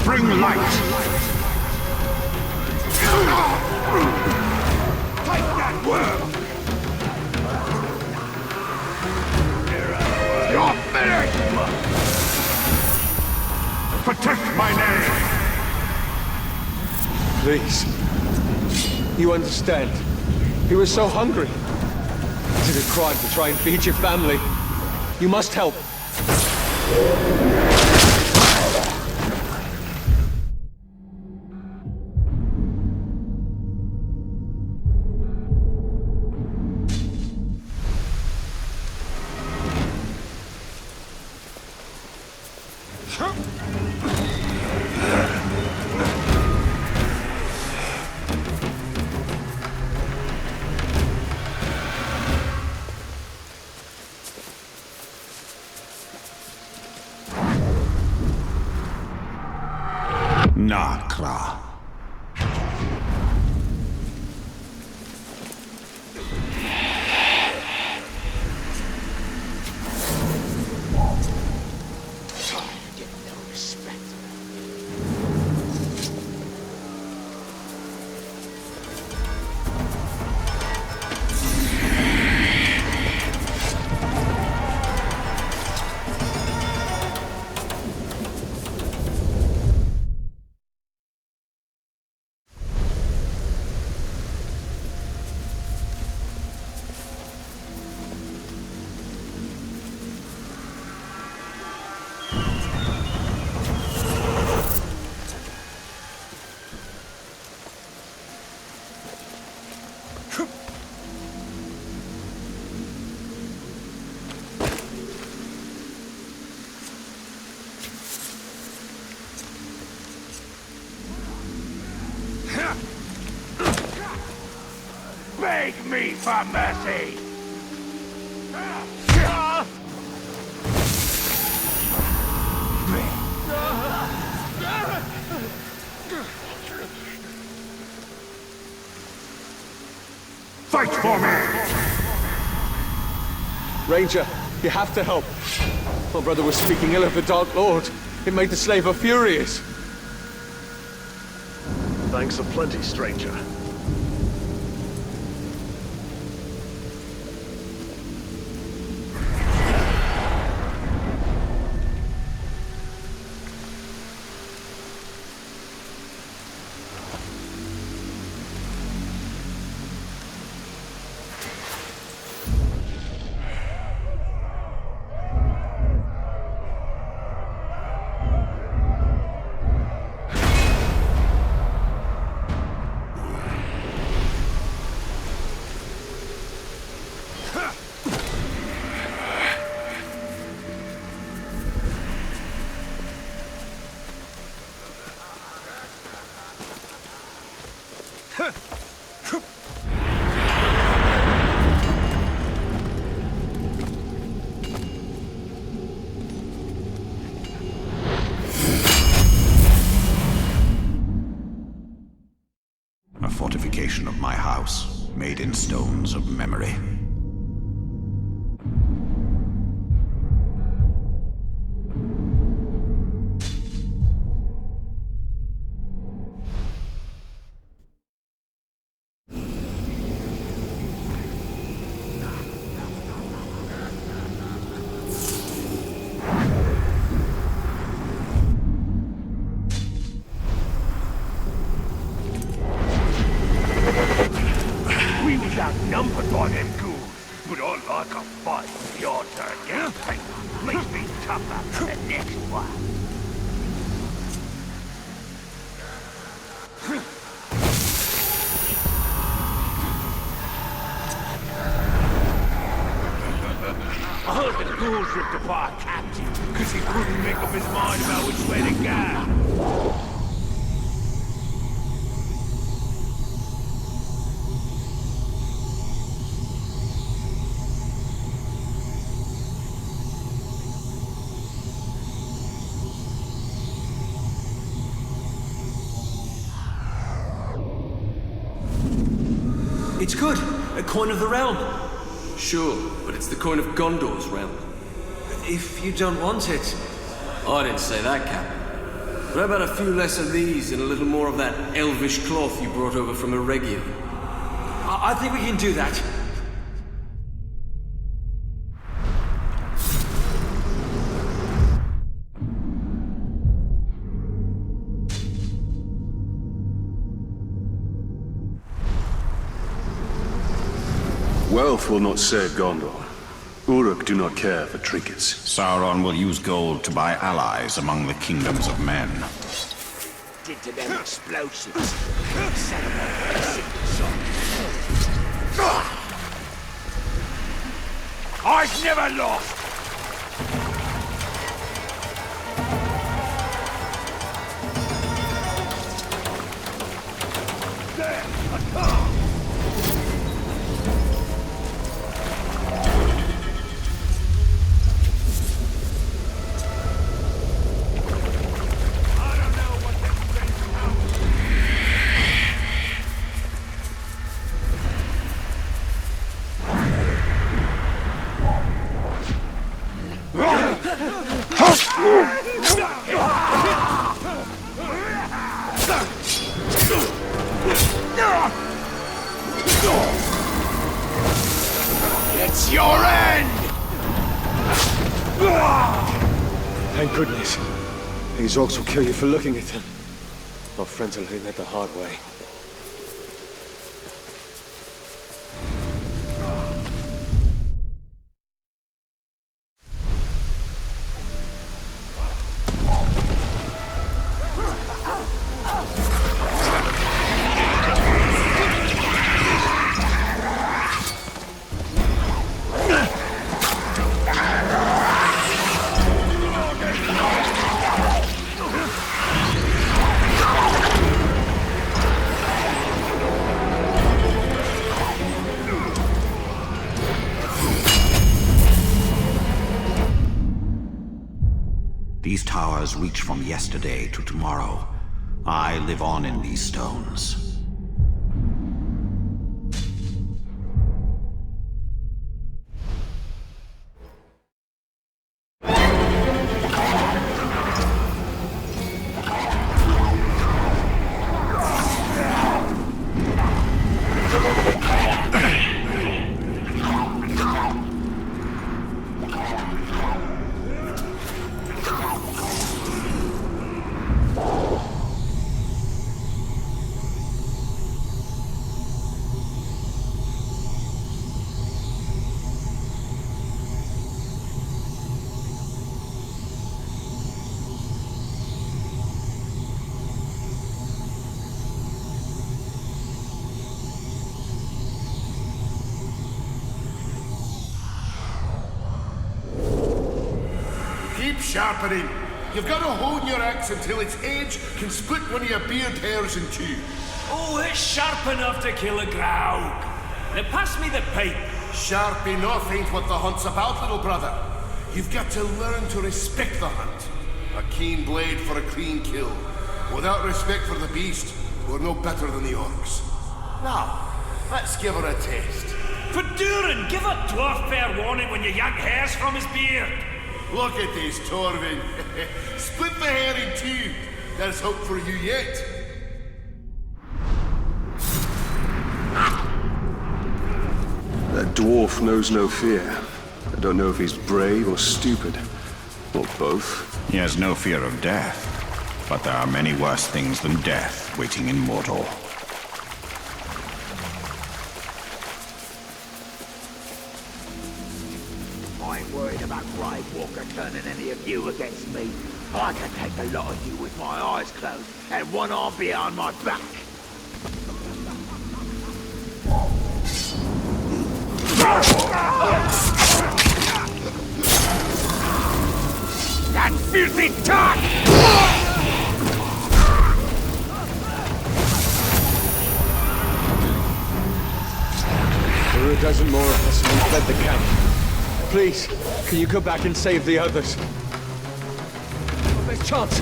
Bring light! Take that worm! You're finished! Protect my name! Please. You understand. He was so hungry. Is it a crime to try and feed your family? You must help. Nakra. Beg me for mercy! Fight for me! Ranger, you have to help. My brother was speaking ill of the Dark Lord. It made the slaver furious. Thanks aplenty, stranger. A fortification of my house, made in stones of memory. We was outnumbered by them ghouls, but I like a fight. Your turn, yeah? Makes me tougher for the next one. I heard the ghouls ripped apart Captain, because he couldn't make up his mind about which way to go. It's good. A coin of the realm. Sure, but it's the coin of Gondor's realm. If you don't want it... I didn't say that, Captain. But how about a few less of these and a little more of that elvish cloth you brought over from Eregia? I think we can do that. Wealth will not save Gondor. Uruk do not care for trinkets. Sauron will use gold to buy allies among the kingdoms of men. Did to them explosives. Set them up I've never lost! There! A car! It's your end! Thank goodness. These orcs will kill you for looking at them. Our friends are learning that the hard way. towers reach from yesterday to tomorrow. I live on in these stones. Keep sharpening. You've got to hone your axe until its edge can split one of your beard hairs in two. Oh, it's sharp enough to kill a growl. Now pass me the pipe. Sharp enough ain't what the hunt's about, little brother. You've got to learn to respect the hunt. A keen blade for a clean kill. Without respect for the beast, we're no better than the orcs. Now, let's give her a taste. But Durin, give a dwarf fair warning when you yank hairs from his beard. Look at this, Torvin. Split the hair in two. There's hope for you yet. That dwarf knows no fear. I don't know if he's brave or stupid. Or both. He has no fear of death. But there are many worse things than death waiting in Mordor. I ain't worried about Grave Walker turning any of you against me. I can take a lot of you with my eyes closed and one arm behind my back. That filthy dog! There are a dozen more of us and we've fled the camp. Please, can you go back and save the others? Best chance.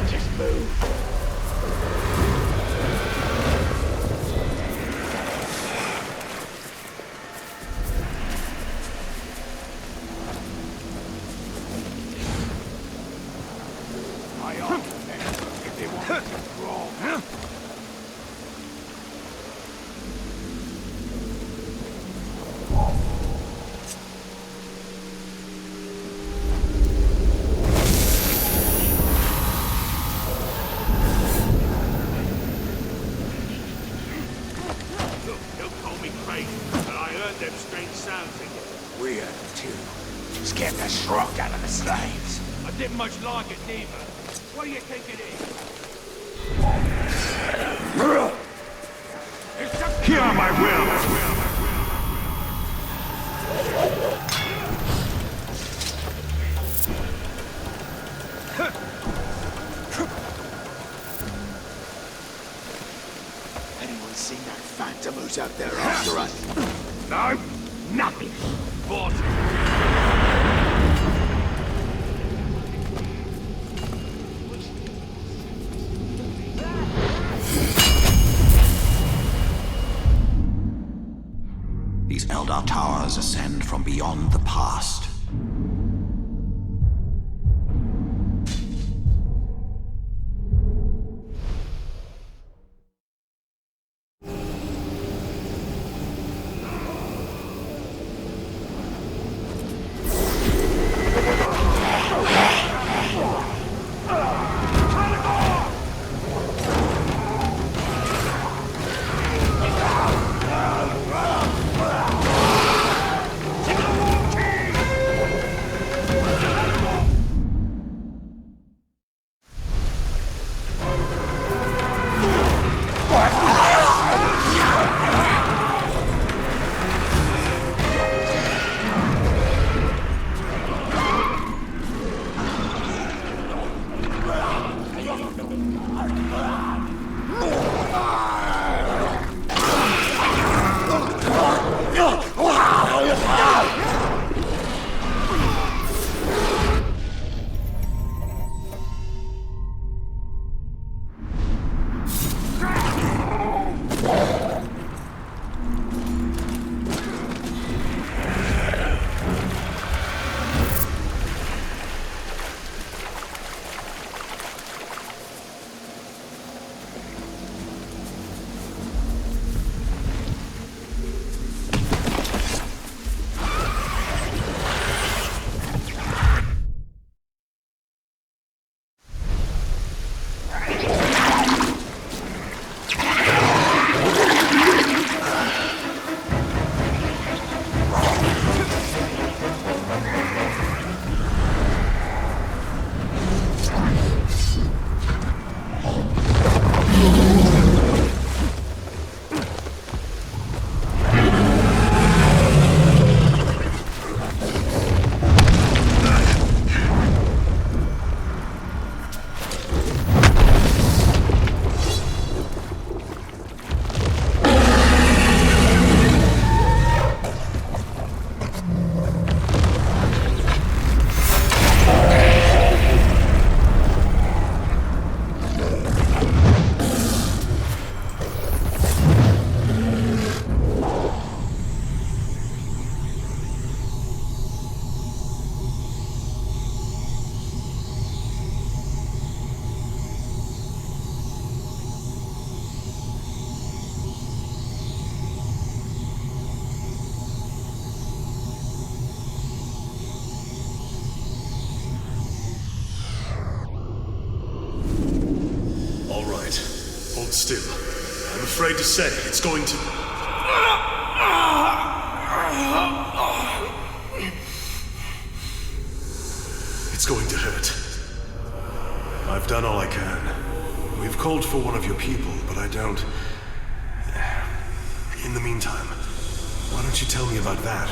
Just move. We heard them too. Scared the shrug out of the slaves. I didn't much like it neither. What do you think it is? Hear my will! Anyone seen that phantom who's out there after us? No, nothing. These Eldar towers ascend from beyond the past. still. I'm afraid to say it's going to... It's going to hurt. I've done all I can. We've called for one of your people, but I don't... In the meantime, why don't you tell me about that?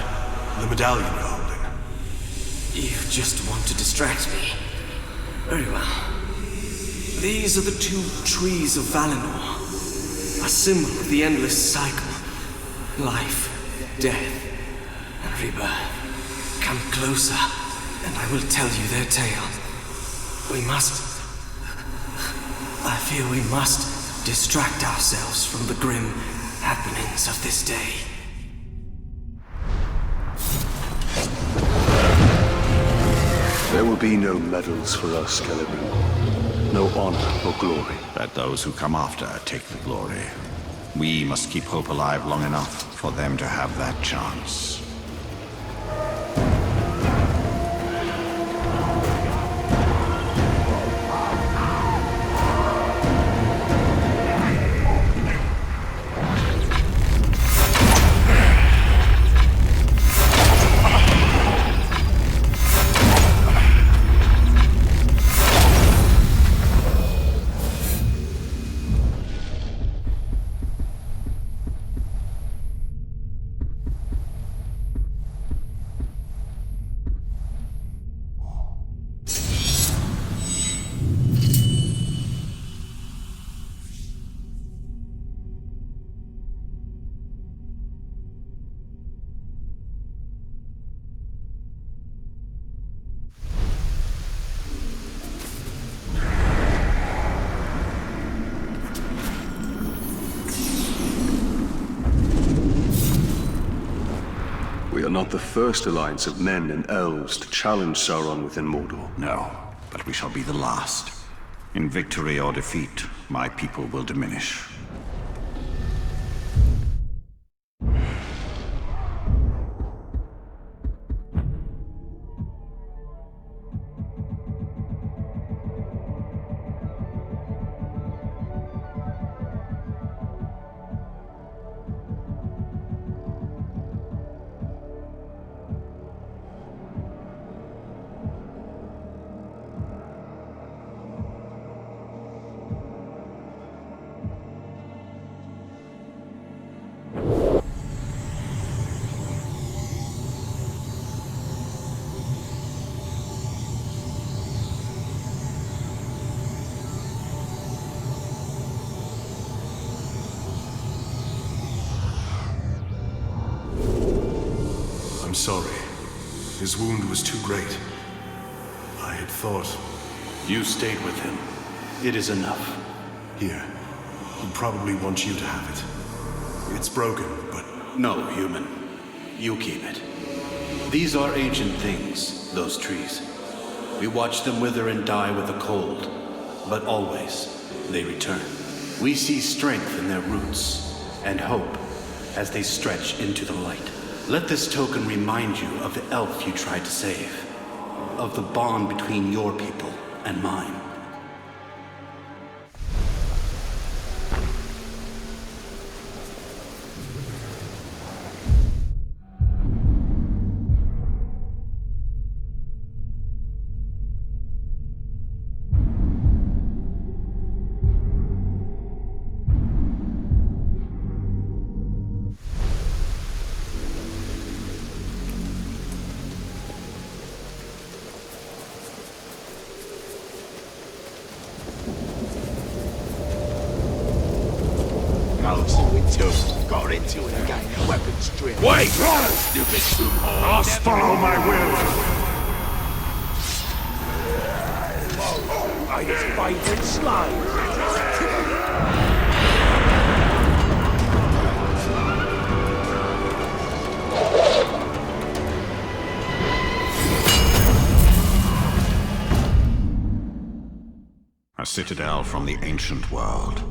The medallion you're holding. You just want to distract me. Very well. These are the two trees of Valinor. A symbol of the endless cycle. Life, death, and rebirth. Come closer, and I will tell you their tale. We must... I feel we must distract ourselves from the grim happenings of this day. There will be no medals for us, Celebrimbor. No honor or glory. Let those who come after take the glory. We must keep hope alive long enough for them to have that chance. We are not the first alliance of men and elves to challenge Sauron within Mordor. No, but we shall be the last. In victory or defeat, my people will diminish. I'm sorry. His wound was too great. I had thought... You stayed with him. It is enough. Here. He'd probably want you to have it. It's broken, but... No, human. You keep it. These are ancient things, those trees. We watch them wither and die with the cold, but always they return. We see strength in their roots, and hope as they stretch into the light. Let this token remind you of the elf you tried to save, of the bond between your people and mine. Got into it again. Weapons drill. Wait! Stupid I'll follow my will. I just fight and slide. A citadel from the ancient world.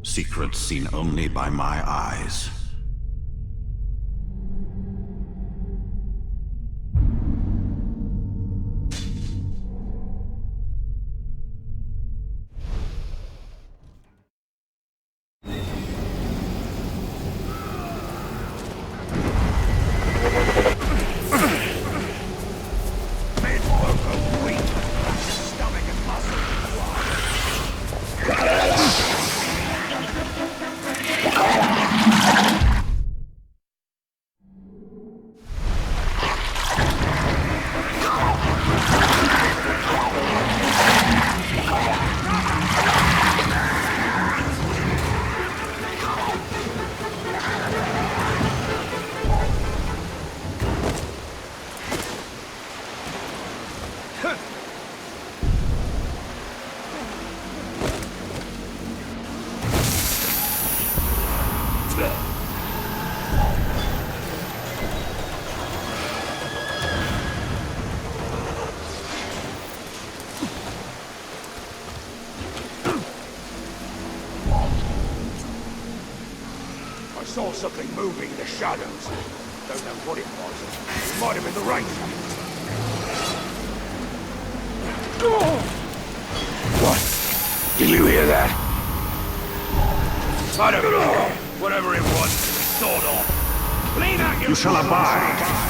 Secrets seen only by my eyes. I saw something moving in the shadows. Don't know what it was. It might have been the ranger. What? Did you hear that? I don't know. Whatever it was, sawed off. Lean out, You shall abide.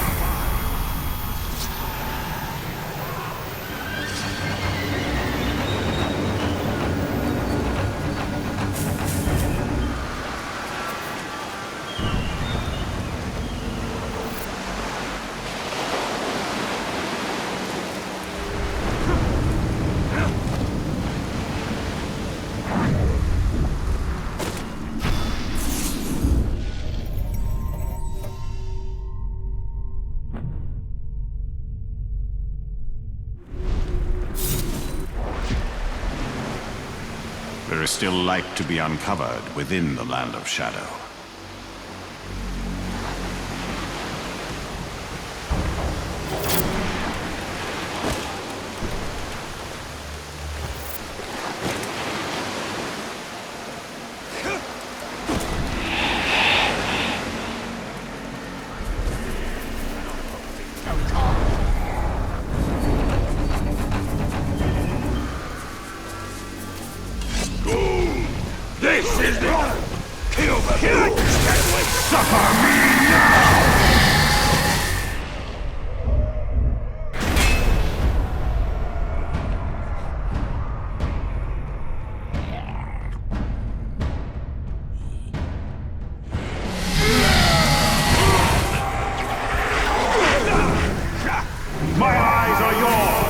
There is still light to be uncovered within the Land of Shadow. This is the... Kill the ghouls! Suffer me now! My eyes are yours!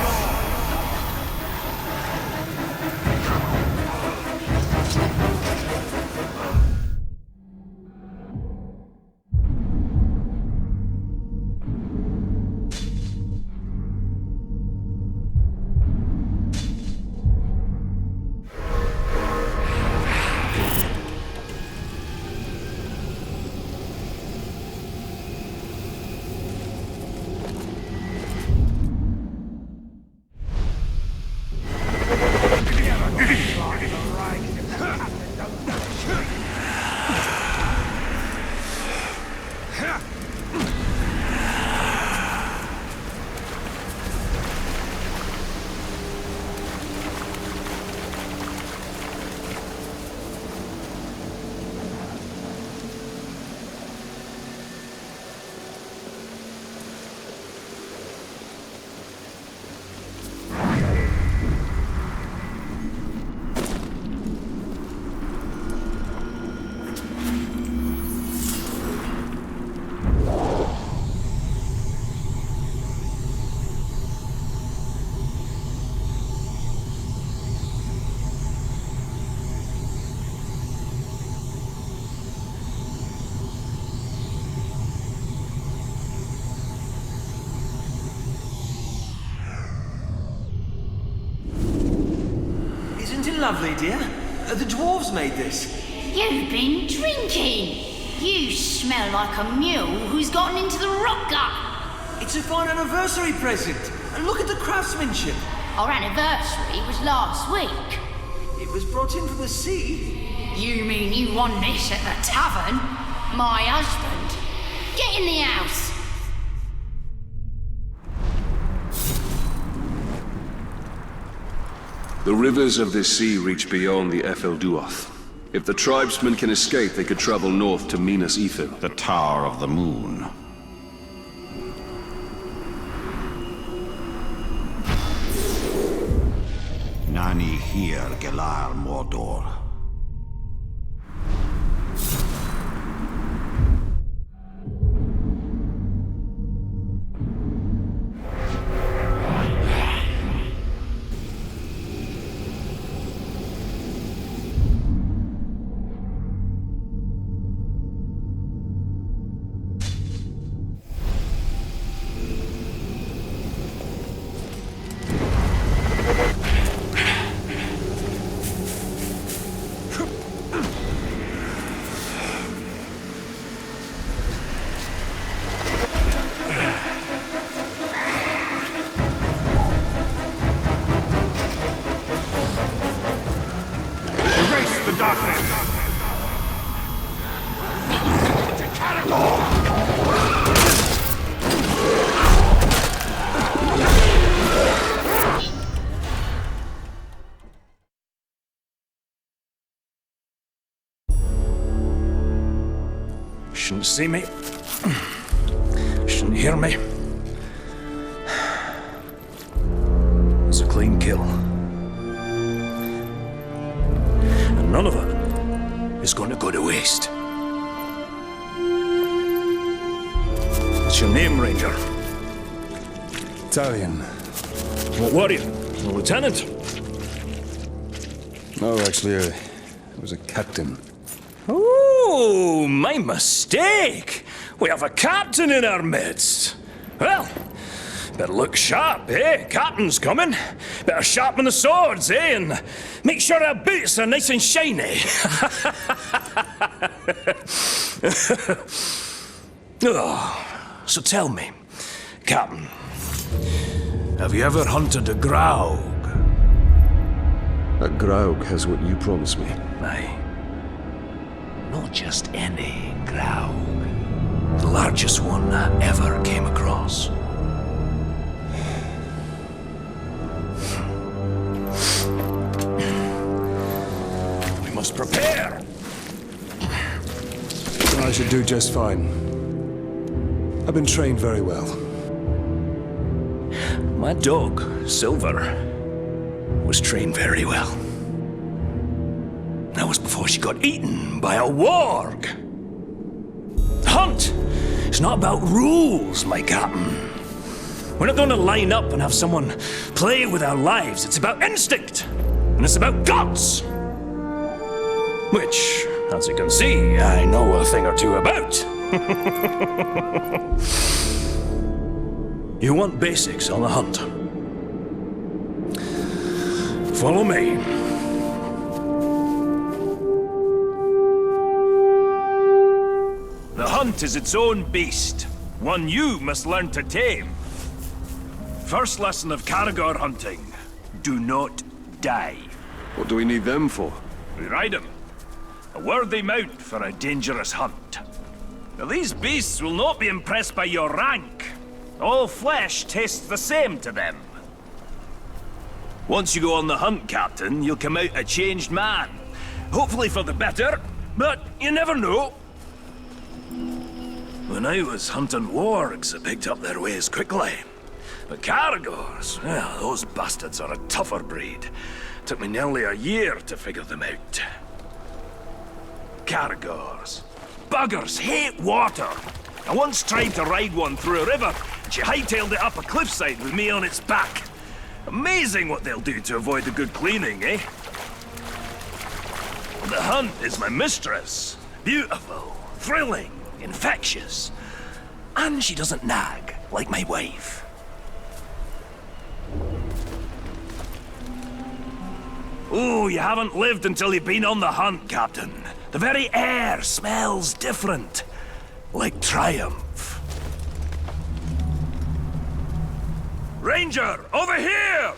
Lovely, dear. The dwarves made this. You've been drinking. You smell like a mule who's gotten into the rock gut. It's a fine anniversary present. Look at the craftsmanship. Our anniversary was last week. It was brought in from the sea. You mean you won this at the tavern? My husband. Get in the house. The rivers of this sea reach beyond the Efelduoth. If the tribesmen can escape, they could travel north to Minas Ithil. The Tower of the Moon. Nani here, Gelar Mordor. Shouldn't see me. Shouldn't hear me. It's a clean kill. And none of it is going to go to waste. What's your name, Ranger? Italian. What were you? A lieutenant? No, actually, I was a captain. Oh, my mistake! We have a captain in our midst. Well, better look sharp, eh? Captain's coming. Better sharpen the swords, eh? And make sure our boots are nice and shiny. Oh, so tell me, Captain, have you ever hunted a grouse? A Graug has what you promised me. Aye. Not just any Graug. The largest one I ever came across. We must prepare! I should do just fine. I've been trained very well. My dog, Silver, was trained very well. That was before she got eaten by a warg. Hunt is not about rules, my captain. We're not going to line up and have someone play with our lives. It's about instinct, and it's about guts. Which, as you can see, I know a thing or two about. You want basics on the hunt? Follow me. The hunt is its own beast, one you must learn to tame. First lesson of Caragor hunting, do not die. What do we need them for? We ride them. A worthy mount for a dangerous hunt. Now these beasts will not be impressed by your rank. All flesh tastes the same to them. Once you go on the hunt, Captain, you'll come out a changed man. Hopefully for the better, but you never know. When I was hunting wargs, I picked up their ways quickly. But Caragors, well, those bastards are a tougher breed. Took me nearly a year to figure them out. Caragors. Buggers hate water. I once tried to ride one through a river, and she hightailed it up a cliffside with me on its back. Amazing what they'll do to avoid the good cleaning, eh? The hunt is my mistress. Beautiful, thrilling, infectious. And she doesn't nag, like my wife. Oh, you haven't lived until you've been on the hunt, Captain. The very air smells different. Like triumph. Ranger, over here!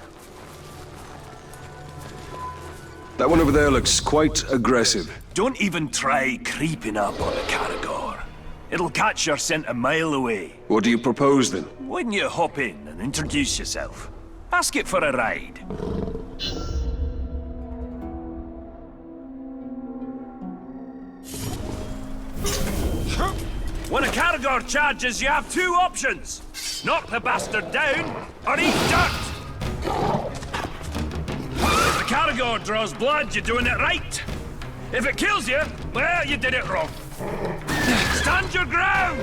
That one over there looks quite aggressive. Don't even try creeping up on a Caragor. It'll catch your scent a mile away. What do you propose, then? Why don't you hop in and introduce yourself? Ask it for a ride. When a Caragor charges, you have two options. Knock the bastard down, or eat dirt. If the Caragor draws blood, you're doing it right. If it kills you, well, you did it wrong. Stand your ground!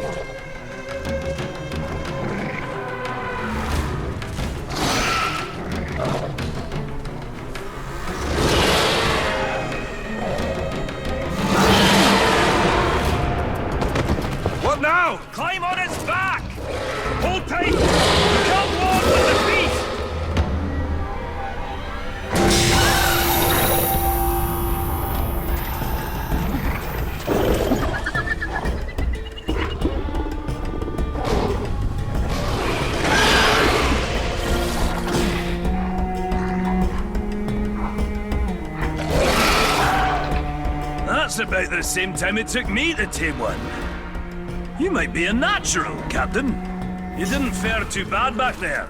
What now? Climb on its back! Hold tight! Become one with the beast! That's about the same time it took me to tame one. You might be a natural, Captain. You didn't fare too bad back there.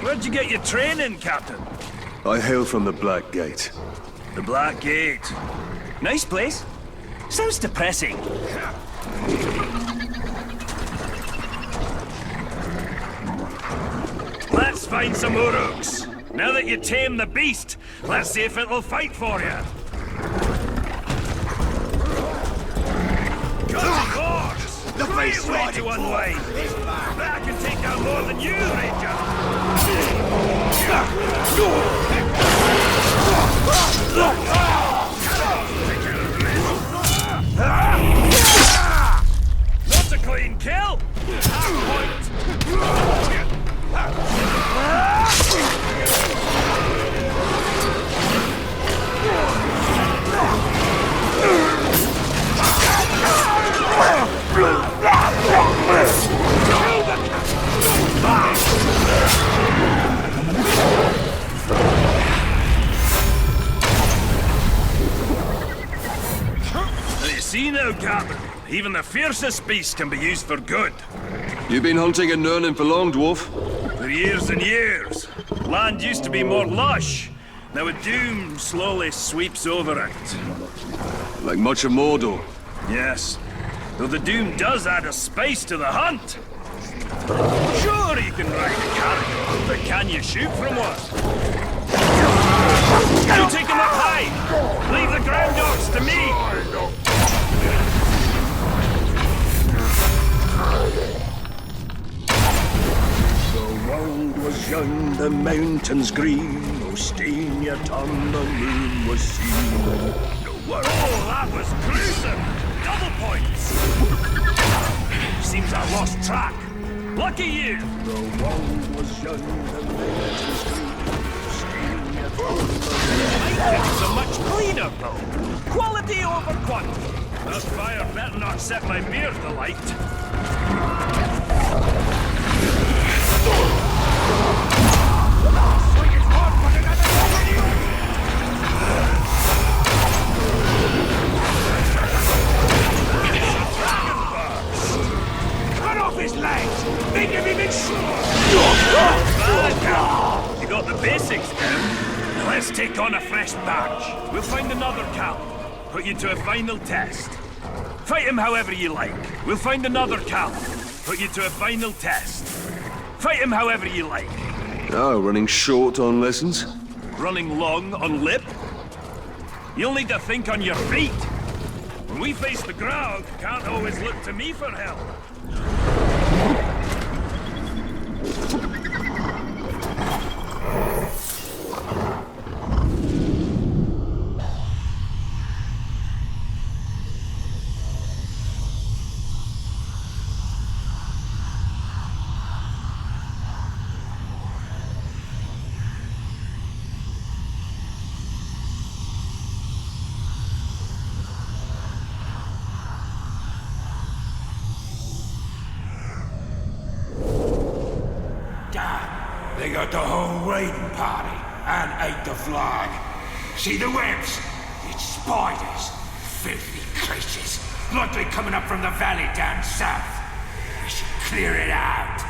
Where'd you get your training, Captain? I hail from the Black Gate. The Black Gate. Nice place. Sounds depressing. find some uruks. Now that you tame the beast, let's see if it'll fight for you. Good lord! The great way to unwind. I can take down more than you, Ranger. Not a clean kill. Half point. You see now, Captain, even the fiercest beast can be used for good. You been hunting in Nurnin for long, dwarf? For years and years. Land used to be more lush. Now a doom slowly sweeps over it. Like much of Mordor? Yes. Though the doom does add a spice to the hunt. Sure, you can ride a carrier, but can you shoot from one? You take him up high! Leave the ground dogs to me! The world was young, the mountains green, no stain yet on the moon was seen. Oh, that was gruesome! Double points! Seems I lost track. Lucky you! The world was young, the mountains green, no stain yet on the moon. It's a much cleaner though. Quality over quantity. That fire better not set my beard alight. His legs! Make him even sure! You got the basics down. Now let's take on a fresh batch. We'll find another Cal. Put you to a final test. Fight him however you like. We'll find another Cal. Put you to a final test. Fight him however you like. Oh, running short on lessons? Running long on lip? You'll need to think on your feet. When we face the Graug, can't always look to me for help. They got the whole raiding party and ate the flag. See the webs? It's spiders. Filthy creatures. Likely coming up from the valley down south. We should clear it out.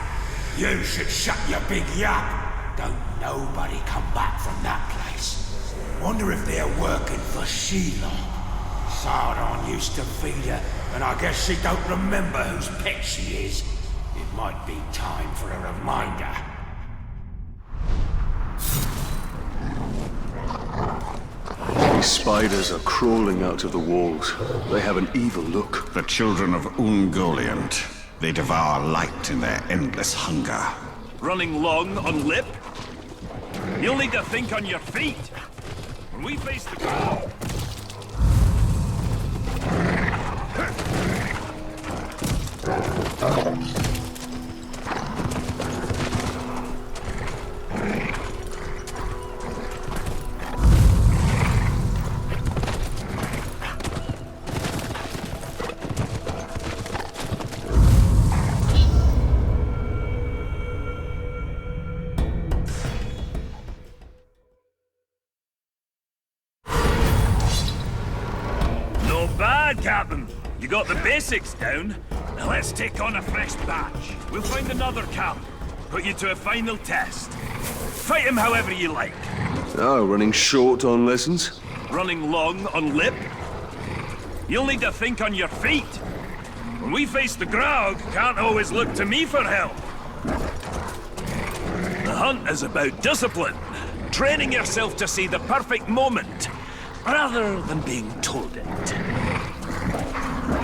You should shut your big yap. Don't nobody come back from that place. Wonder if they're working for Sheila. Sauron used to feed her, and I guess she don't remember whose pet she is. It might be time for a reminder. These spiders are crawling out of the walls. They have an evil look. The children of Ungoliant. They devour light in their endless hunger. Running long on lip? You'll need to think on your feet. When we face the Graug. Bad, Captain. You got the basics down. Now let's take on a fresh batch. We'll find another camp. Put you to a final test. Fight him however you like. Oh, running short on lessons? Running long on lip? You'll need to think on your feet. When we face the Graug, can't always look to me for help. The hunt is about discipline. Training yourself to see the perfect moment, rather than being told it.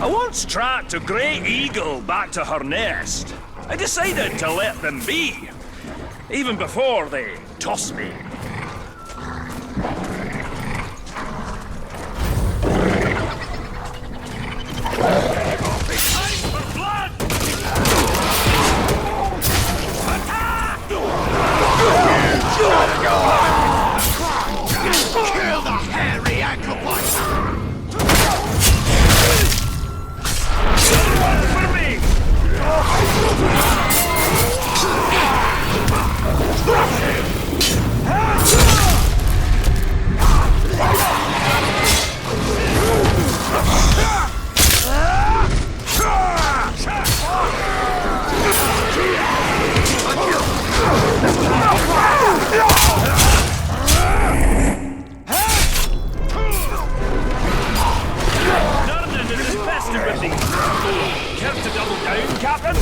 I once tracked a grey eagle back to her nest. I decided to let them be, even before they tossed me. Kill the hairy anchor-biter! One for me! Care to double down, Captain?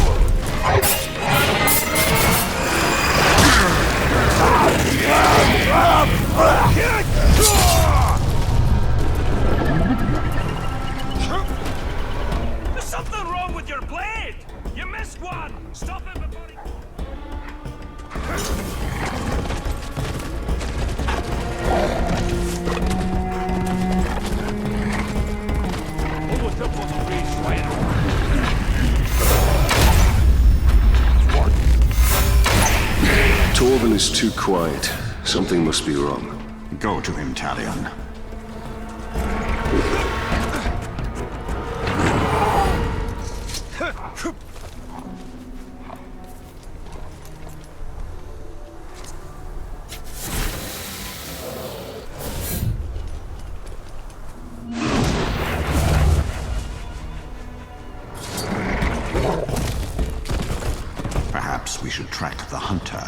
There's something wrong with your blade! You missed one! Stop it before he... Torvin is too quiet. Something must be wrong. Go to him, Talion. Perhaps we should track the hunter.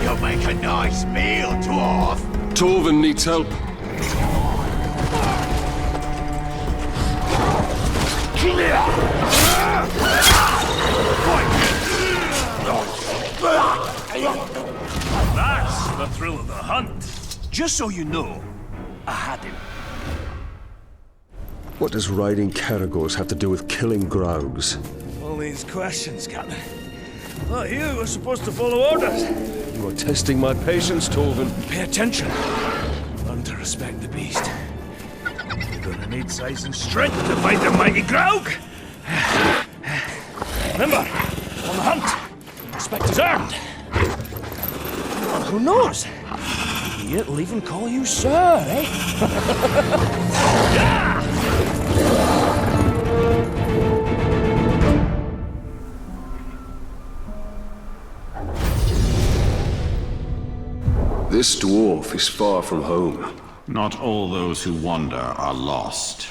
You'll make a nice meal, dwarf! Torvin needs help. That's the thrill of the hunt. Just so you know, I had him. What does riding Caragors have to do with killing Graugs? All these questions, Captain. Well, you were supposed to follow orders. You are testing my patience, Torvin. Pay attention. Learn to respect the beast. You're gonna need size and strength to fight the mighty Graug. Remember, on the hunt, respect is earned. And who knows? He'll even call you sir, eh? Yeah! This dwarf is far from home. Not all those who wander are lost.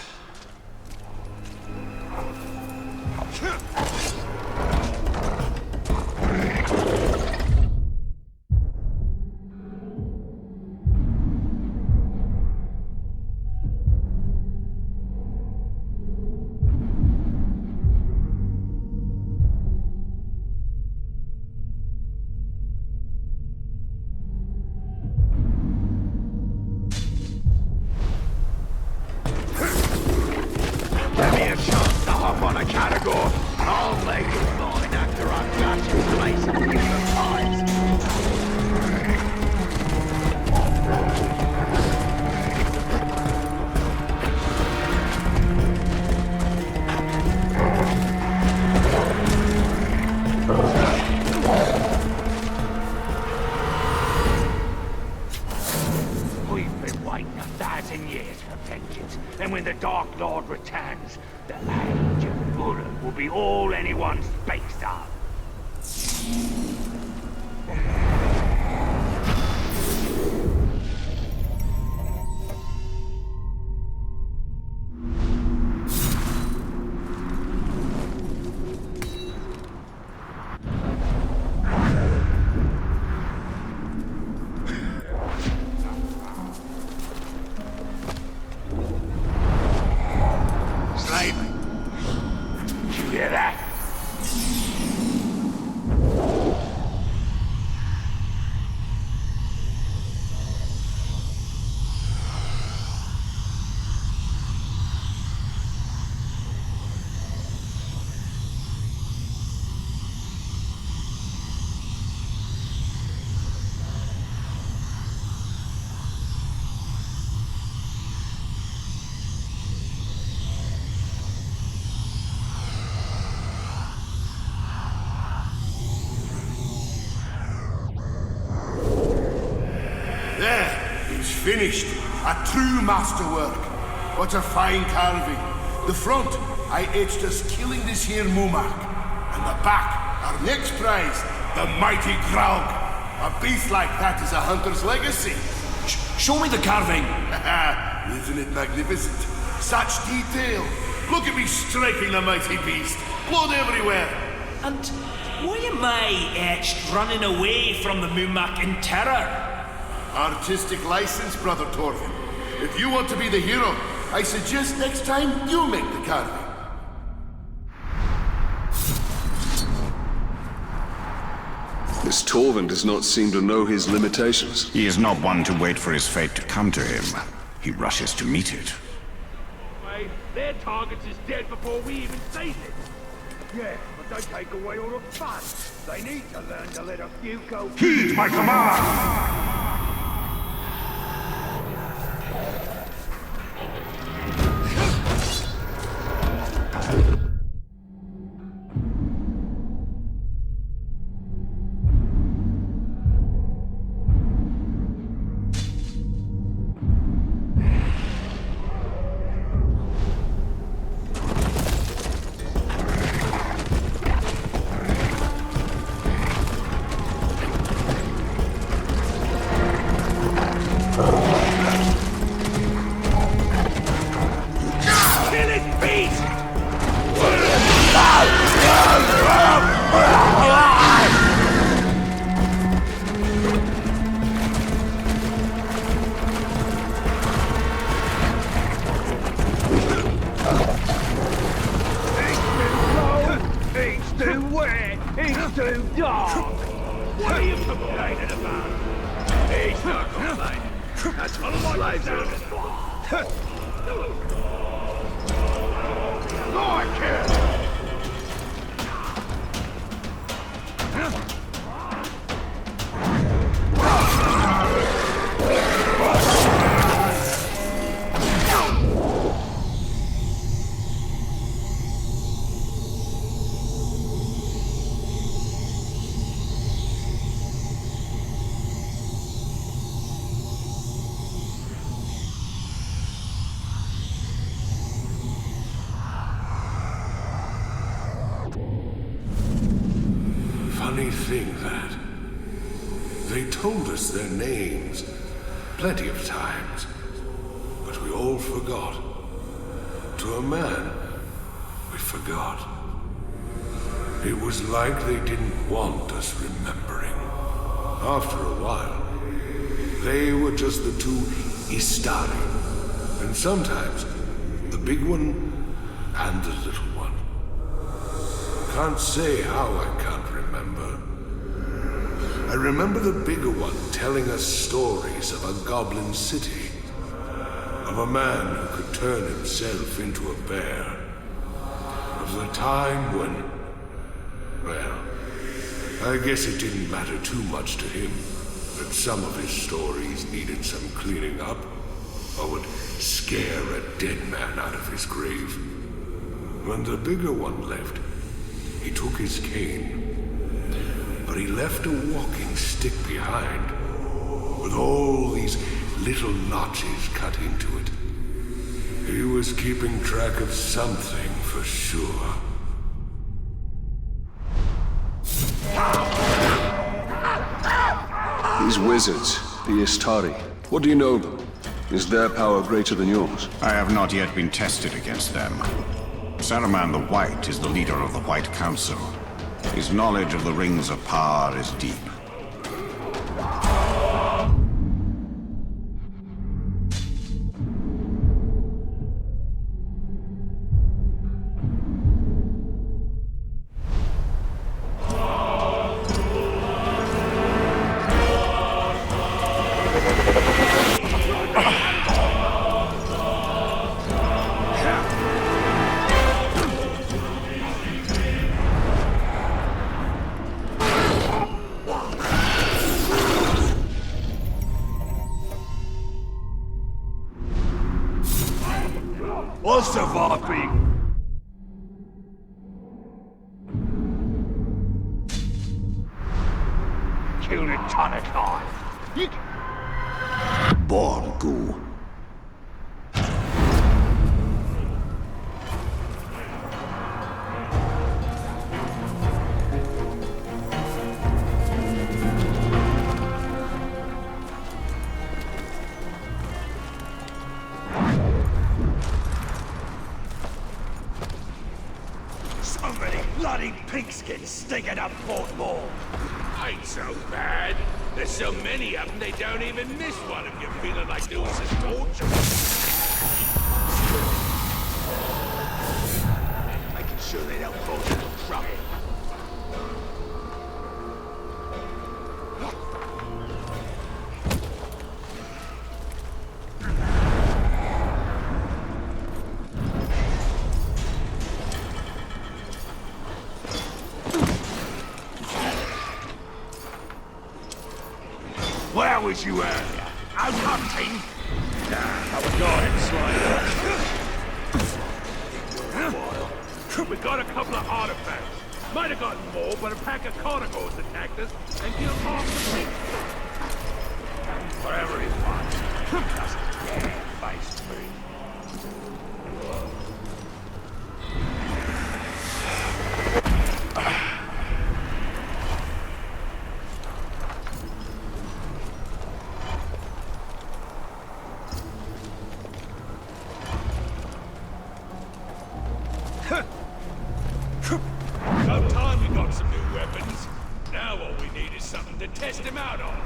And when the Dark Lord returns, the age of Uruk will be all anyone speaks of. Hear that? finished. A true masterwork. What a fine carving. The front, I etched us killing this here Mumak. And the back, our next prize, the mighty Graug. A beast like that is a hunter's legacy. Show me the carving. Isn't it magnificent? Such detail. Look at me striking the mighty beast. Blood everywhere. And why am I etched running away from the Mumak in terror? Artistic license, Brother Torvin. If you want to be the hero, I suggest next time you make the carving. This Torvin does not seem to know his limitations. He is not one to wait for his fate to come to him. He rushes to meet it. Their targets is dead before we even seize it. Yeah, but they take away all the fun. They need to learn to let a few go. Heed my command! Funny thing that. They told us their names plenty of times, but we all forgot. To a man, we forgot. It was like they didn't want us remembering. After a while, they were just the two Istari, and sometimes the big one and the little one. Can't say how I can't remember. I remember the bigger one telling us stories of a goblin city, of a man who could turn himself into a bear, of the time when, well, I guess it didn't matter too much to him that some of his stories needed some cleaning up, or would scare a dead man out of his grave. When the bigger one left, he took his cane, but he left a walking stick behind, with all these little notches cut into it. He was keeping track of something for sure. These wizards, the Istari, what do you know of them? Is their power greater than yours? I have not yet been tested against them. Saruman the White is the leader of the White Council. His knowledge of the Rings of Power is deep. What's the vaping? Killed a ton of time. Borgu. So many bloody pigskins stinking up Port Moore. Ain't so bad. There's so many of them, they don't even miss one if you're feeling like doing some torture. Making sure they don't fall into trouble. Where was you earlier? Out hunting? Nah, I was going slide. We got a couple of artifacts. Might have gotten more, but a pack of carnivores attacked us and killed half the people. Whatever it was, doesn't dare face me. About time we got some new weapons. Now all we need is something to test him out on.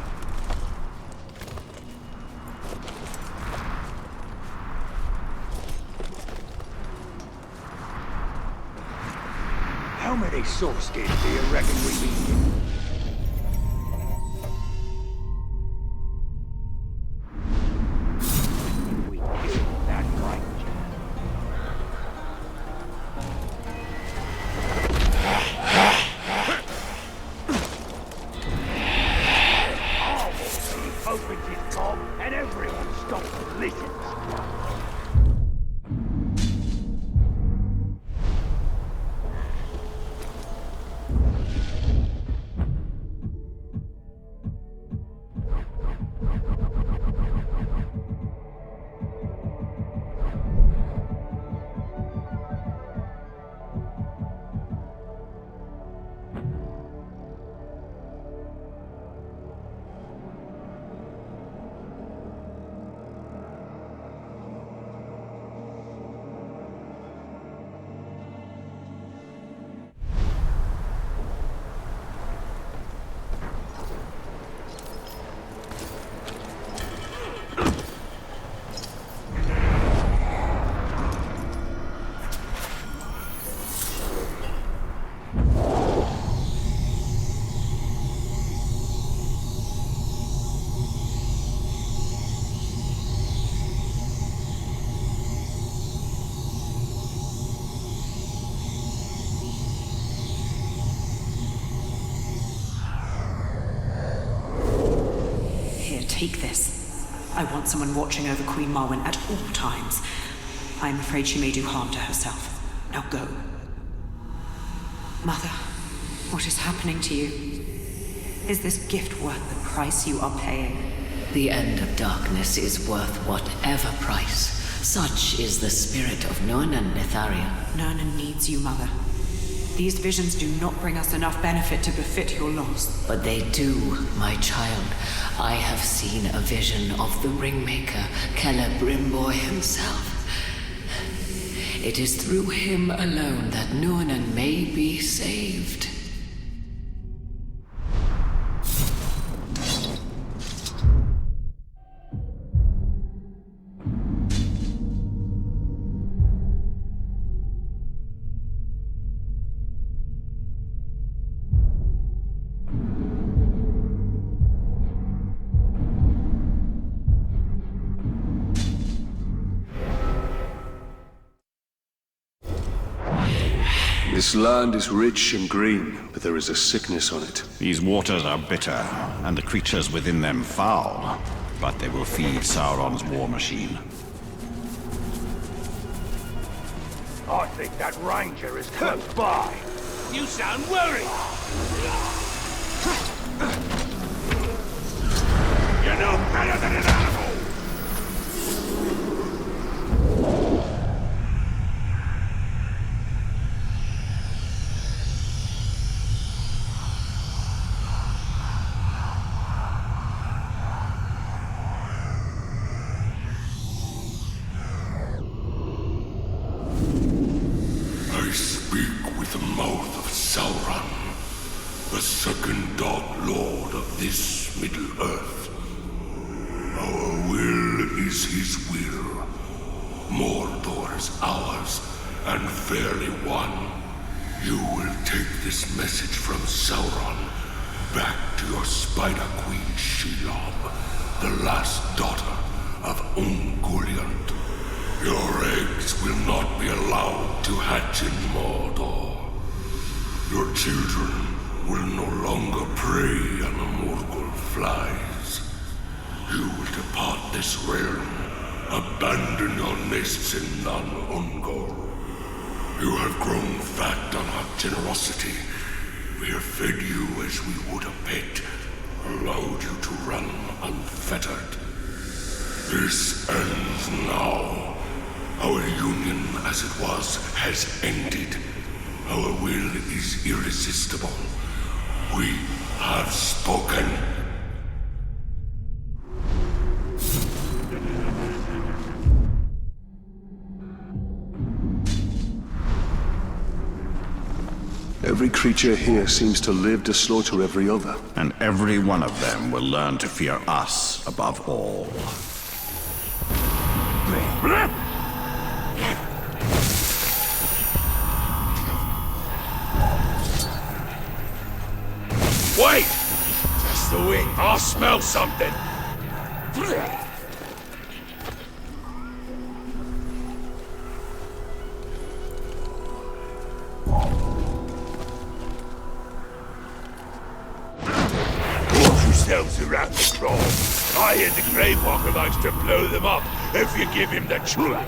How many swordskins do you reckon we need? We killed that ranger. Opens his gob and everyone stops and listens. Take this. I want someone watching over Queen Marwen at all times. I'm afraid she may do harm to herself. Now go. Mother, what is happening to you? Is this gift worth the price you are paying? The end of darkness is worth whatever price. Such is the spirit of Nurn and Netharia. Nurn needs you, Mother. These visions do not bring us enough benefit to befit your loss. But they do, my child. I have seen a vision of the Ringmaker, Celebrimboy himself. It is through him alone that Nurn may be saved. This land is rich and green, but there is a sickness on it. These waters are bitter, and the creatures within them foul. But they will feed Sauron's war machine. I think that ranger is close by. You sound worried. You're no better than an animal. speak with the mouth of Sauron, the second Dark Lord of this Middle-earth. Our will is his will. Mordor is ours, and fairly won. You will take this message from Sauron back to your Spider Queen Shelob, the last daughter of Ungoliant. Your eggs will not be allowed to hatch in Mordor. Your children will no longer prey on the Morgul flies. You will depart this realm, abandon your nests in Nan Ungol. You have grown fat on our generosity. We have fed you as we would a pet, allowed you to run unfettered. This ends now. Our union, as it was, has ended. Our will is irresistible. We have spoken. Every creature here seems to live to slaughter every other. And every one of them will learn to fear us above all. Wait! That's the wind. I smell something. Walk yourselves around the claw. I hear the Gravewalker likes to blow them up if you give him the chula.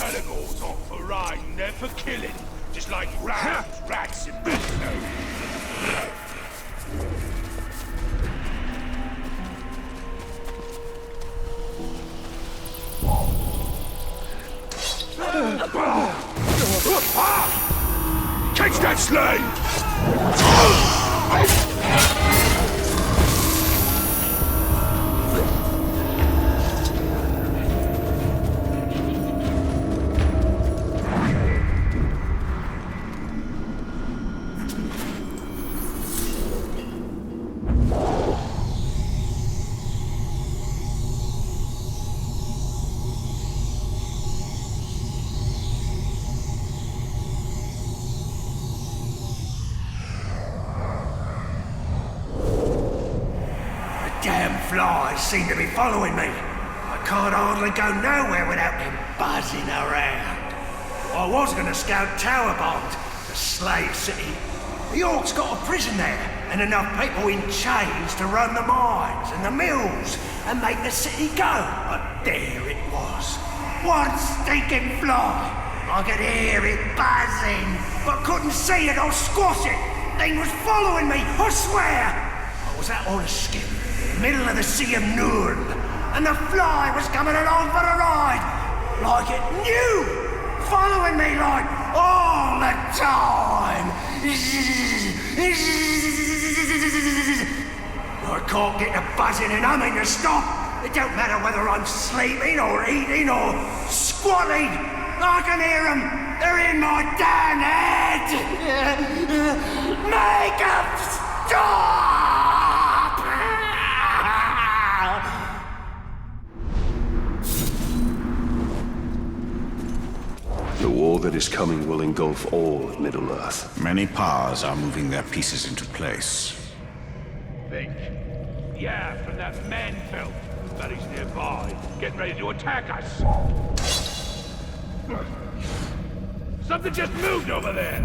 Caragors aren't for riding, they're for killing. Just like rats and buffalo. Catch that slave! Flies seem to be following me. I can't hardly go nowhere without them buzzing around. I was going to scout Tower Bond, the slave city. The Orcs got a prison there, and enough people in chains to run the mines and the mills and make the city go. But there it was. One stinking fly. I could hear it buzzing, but couldn't see it or squash it. Thing was following me, I swear. I was out on a skip. Middle of the Sea of Nurn, and the fly was coming along for a ride, like it knew, following me like all the time. I can't get the buzzing and humming to stop. It don't matter whether I'm sleeping or eating or squatting. I can hear them. They're in my damn head. Make them stop! The war that is coming will engulf all of Middle-earth. Many powers are moving their pieces into place. Think. Yeah, from that man belt that is nearby, getting ready to attack us. Something just moved over there.